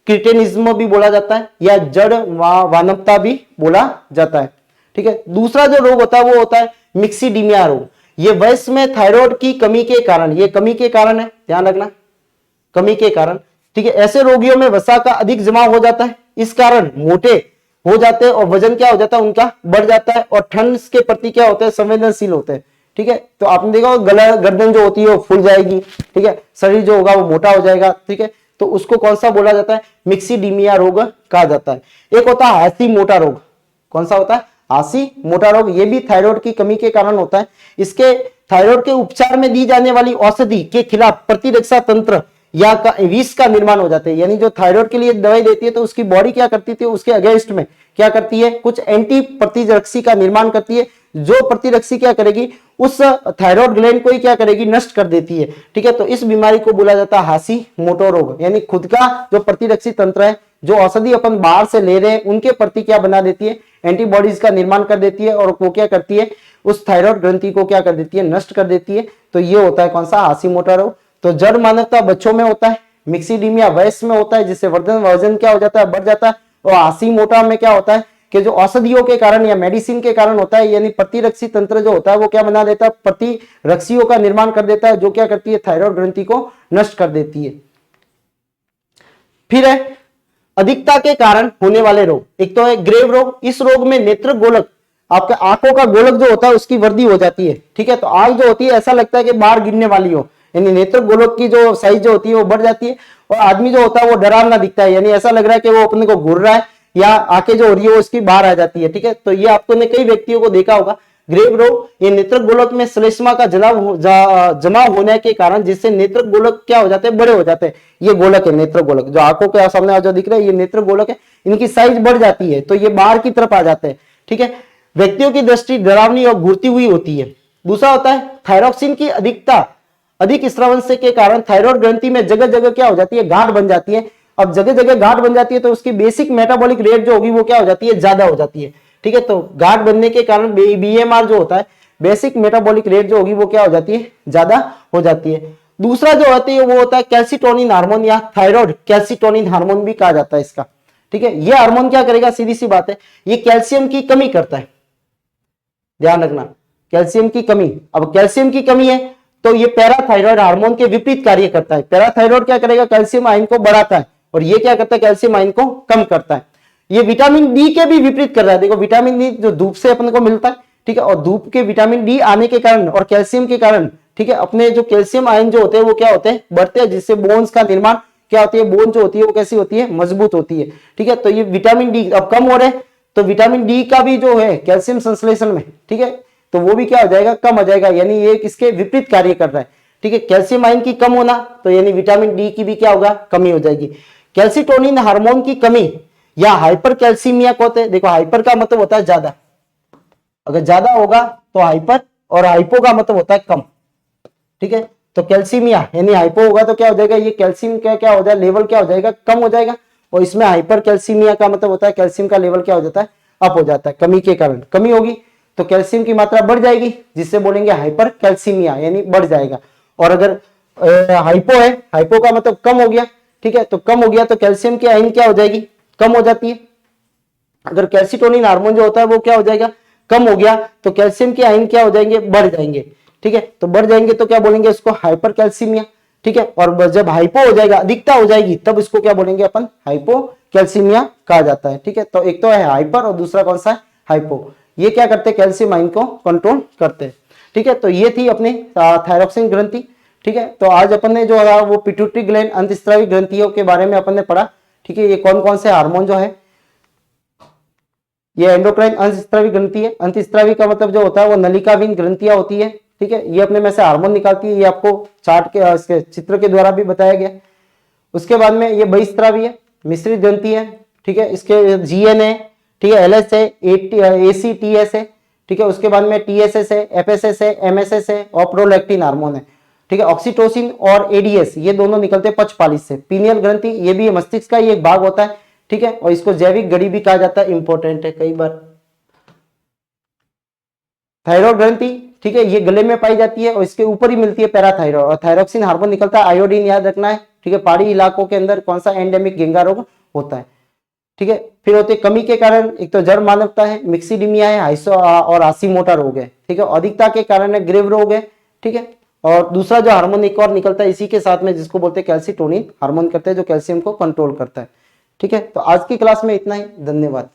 क्रिटेनिज्म भी बोला जाता है या जड़ वानवता भी बोला जाता है, ठीक है। दूसरा जो रोग होता है वो होता है मिक्सिडीमिया रोग। ये वयस्क में थायराइड की कमी के कारण, ये कमी के कारण है, ध्यान रखना, कमी के कारण, ठीक है। ऐसे रोगियों में वसा का अधिक जमाव हो जाता है, इस कारण मोटे हो जाते हैं और वजन क्या हो जाता है उनका, बढ़ जाता है, और ठंड के प्रति क्या होते हैं, संवेदनशील होते हैं, ठीक है। तो आपने देखा गला गर्दन जो होती है वो फूल जाएगी, ठीक है, शरीर जो होगा वो मोटा हो जाएगा, ठीक है। तो तो उसको कौन सा बोला जाता है, मिक्सीडीमिया रोग कहा जाता है। एक होता है हाशीमोटो रोग, कौन सा होता है, हाशीमोटो रोग, ये भी थायराइड की कमी के कारण होता है। इसके थायराइड के उपचार में दी जाने वाली औषधि के खिलाफ प्रतिरक्षा तंत्र या विष का निर्माण हो जाते हैं, यानी जो थायराइड के लिए दवाई देती है तो उसकी बॉडी क्या करती थी, उसके अगेंस्ट में क्या करती है, कुछ एंटी प्रतिरक्षी का निर्माण करती है, जो प्रतिरक्षी क्या करेगी, उस थायराइड ग्लैंड को ही क्या करेगी, नष्ट कर देती है। ठीक है, तो इस बीमारी को बोला जाता है हाशीमोटो रोग, यानी खुद का जो प्रतिरक्षी तंत्र है, जो औषधि अपन बाहर से ले रहे हैं उनके प्रति क्या बना देती है, एंटीबॉडीज का निर्माण कर देती है, और वो क्या करती है, उस थायराइड ग्रंथि को क्या कर देती है, नष्ट कर देती है। तो ये होता है कौन सा, हाशीमोटो रोग। तो जड़ मानवता बच्चों में होता है, मिक्सीडीमिया वयस्क में होता है, जिससे वजन क्या हो जाता है, बढ़ जाता है। और हाशीमोटो में क्या होता है कि जो औषधियों के कारण या मेडिसिन के कारण होता है, यानी प्रतिरक्षी तंत्र जो होता है वो क्या बना देता है, प्रतिरक्षियों का निर्माण कर देता है, जो क्या करती है, थायराइड ग्रंथि को नष्ट कर देती है। फिर है अधिकता के कारण होने वाले रोग, एक तो है ग्रेव रोग। इस रोग में नेत्र गोलक, आपके आंखों का गोलक जो होता है उसकी वृद्धि हो जाती है। ठीक है, तो आंख जो होती है ऐसा लगता है कि बाहर गिरने वाली हो, यानी नेत्र गोलक की जो साइज जो होती है वो बढ़ जाती है, और आदमी जो होता है वो डरावना दिखता है, यानी ऐसा लग रहा है कि वो अपने को घूर रहा है, या आंखें जो हो रही है वो उसकी बाहर आ जाती है। ठीक है, तो ये आपने कई व्यक्तियों को देखा होगा। ग्रेव रोग, ये नेत्र गोलक में श्लेष्मा का जमा होने के कारण, जिससे नेत्र गोलक क्या हो जाते हैं, बड़े हो जाते हैं। ये गोलक है, नेत्र गोलक जो आंखों के सामने जो दिख रहा है, ये नेत्र गोलक है, इनकी साइज बढ़ जाती है, तो ये बाहर की तरफ आ जाते हैं। ठीक है, व्यक्तियों की दृष्टि डरावनी और घूरती हुई होती है। दूसरा होता है थायरॉक्सिन की अधिक स्रावन से के कारण थायराइड ग्रंथि में जगह जगह क्या हो जाती है, गांठ बन जाती है। अब जगह जगह गांठ बन जाती है तो उसकी बेसिक मेटाबॉलिक रेट जो होगी वो क्या हो जाती है, ज्यादा हो जाती है। ठीक है, तो गांठ बनने के कारण बीएमआर जो होता है, बेसिक मेटाबॉलिक रेट जो होगी वो क्या हो जाती है, ज्यादा हो जाती है। दूसरा जो होती है वो होता है कैल्सिटोनिन हार्मोन, या थायराइड कैल्सिटोनिन हार्मोन भी कहा जाता है इसका। ठीक है, ये हार्मोन क्या करेगा, सीधी सी बात है, ये कैल्शियम की कमी करता है, ध्यान रखना, कैल्शियम की कमी। अब कैल्शियम की कमी है तो ये पैराथायराइड हार्मोन के विपरीत कार्य करता है। पैराथायराइड क्या करेगा, कैल्शियम आयन को बढ़ाता है, और ये क्या करता है, कैल्शियम आयन को कम करता है। ये विटामिन डी के भी विपरीत कर रहा है। देखो विटामिन डी जो धूप से अपने को मिलता है, ठीक है, और धूप के विटामिन डी आने के कारण और कैल्शियम के कारण, ठीक है, अपने जो कैल्शियम आयन जो होते हैं वो क्या होते हैं, बढ़ते हैं, जिससे बोन्स का निर्माण क्या होती है, बोन जो होती है वो कैसी होती है, मजबूत होती है। ठीक है, तो ये विटामिन डी अब कम हो रहे हैं, तो विटामिन डी का भी जो है कैल्शियम संश्लेषण में, ठीक है, तो वो भी क्या हो जाएगा, कम हो जाएगा, यानी ये किसके विपरीत कार्य कर रहा है। ठीक है, कैल्शियम आयन की कम होना तो यानी विटामिन डी की भी क्या होगा, कमी हो जाएगी। कैल्सिटोनिन हार्मोन की कमी या हाइपर कैल्सीमिया को होते हैं। देखो हाइपर का मतलब होता है ज्यादा, अगर ज्यादा होगा तो हाइपर, और हाइपो का मतलब होता है कम। ठीक है, तो कैल्सीमिया यानी हाइपो होगा तो क्या हो जाएगा, ये कैल्शियम का क्या हो जाएगा, लेवल क्या हो जाएगा, कम हो जाएगा। और इसमें हाइपर कैल्सीमिया का मतलब होता है कैल्शियम का लेवल क्या हो जाता है, अप हो जाता है। कमी के कारण, कमी होगी तो कैल्शियम की मात्रा बढ़ जाएगी, जिससे बोलेंगे हाइपर कैल्सीमिया, यानी बढ़ जाएगा। और अगर हाइपो है, हाइपो का मतलब कम हो गया, ठीक है, तो कम हो गया तो कैल्शियम की आयन क्या हो जाएगी, कम हो जाती है। अगर कैल्सिटोनिन हार्मोन जो होता है वो क्या हो जाएगा, कम हो गया, तो कैल्शियम की आयन क्या हो जाएंगे, बढ़ जाएंगे। ठीक है, तो बढ़ जाएंगे तो क्या बोलेंगे इसको, हाइपर कैल्सीमिया। ठीक है, और जब हाइपो हो जाएगा, अधिकता हो जाएगी, तब इसको क्या बोलेंगे अपन, हाइपो कैल्सीमिया कहा जाता है। ठीक है, तो एक तो है हाइपर और दूसरा कौन सा है, हाइपो। ये क्या करते हैं, कैल्शियम आयन को कंट्रोल करते हैं। ठीक है, तो ये थी अपनी थायरॉक्सिन ग्रंथि। ठीक है, तो आज अपन ने जो है वो पिट्यूटरी ग्लैंड अंतःस्रावी ग्रंथियों के बारे में अपन ने पढ़ा। ठीक है, ये कौन कौन से हार्मोन जो है, ये एंडोक्राइन अंतःस्रावी ग्रंथि है। अंतःस्रावी का मतलब जो होता है वो नलिकाविहीन ग्रंथियां होती है। ठीक है, ये अपने में से हार्मोन निकालती है, ये आपको चार्ट के इसके चित्र के द्वारा भी बताया गया। उसके बाद में ये बहिस्रावी है, मिश्रित ग्रंथि है। ठीक है, इसके जीएन है, ठीक है, एलएस है, एसीटीएस है। ठीक है, उसके बाद में टीएसएस है, एफएसएस है, एमएसएस है, और प्रोलैक्टिन हार्मोन है। ठीक है, ऑक्सीटोसिन और एडीएस ये दोनों निकलते हैं पक्षपालित से। पीनियल ग्रंथि ये भी मस्तिष्क का ही एक भाग होता है। ठीक है, और इसको जैविक घड़ी भी कहा जाता है, इंपॉर्टेंट है कई बार। थायराइड ग्रंथि, ठीक है, ये गले में पाई जाती है और इसके ऊपर ही मिलती है पैराथायराइड, और थायरॉक्सिन हार्मोन निकलता है, आयोडीन याद रखना है। ठीक है, पहाड़ी इलाकों के अंदर कौन सा एंडेमिक गेंगा रोग होता है। ठीक है, फिर होते कमी के कारण, एक तो जड़ मानवता है, मिक्सीडीमिया है, हाइसो और हाशीमोटो रोग है। ठीक है, अधिकता के कारण है ग्रेव रोग है। ठीक है, और दूसरा जो हार्मोन एक और निकलता है इसी के साथ में, जिसको बोलते हैं कैल्सिटोनिन हार्मोन करते हैं, जो कैल्शियम को कंट्रोल करता है। ठीक है, तो आज की क्लास में इतना ही, धन्यवाद।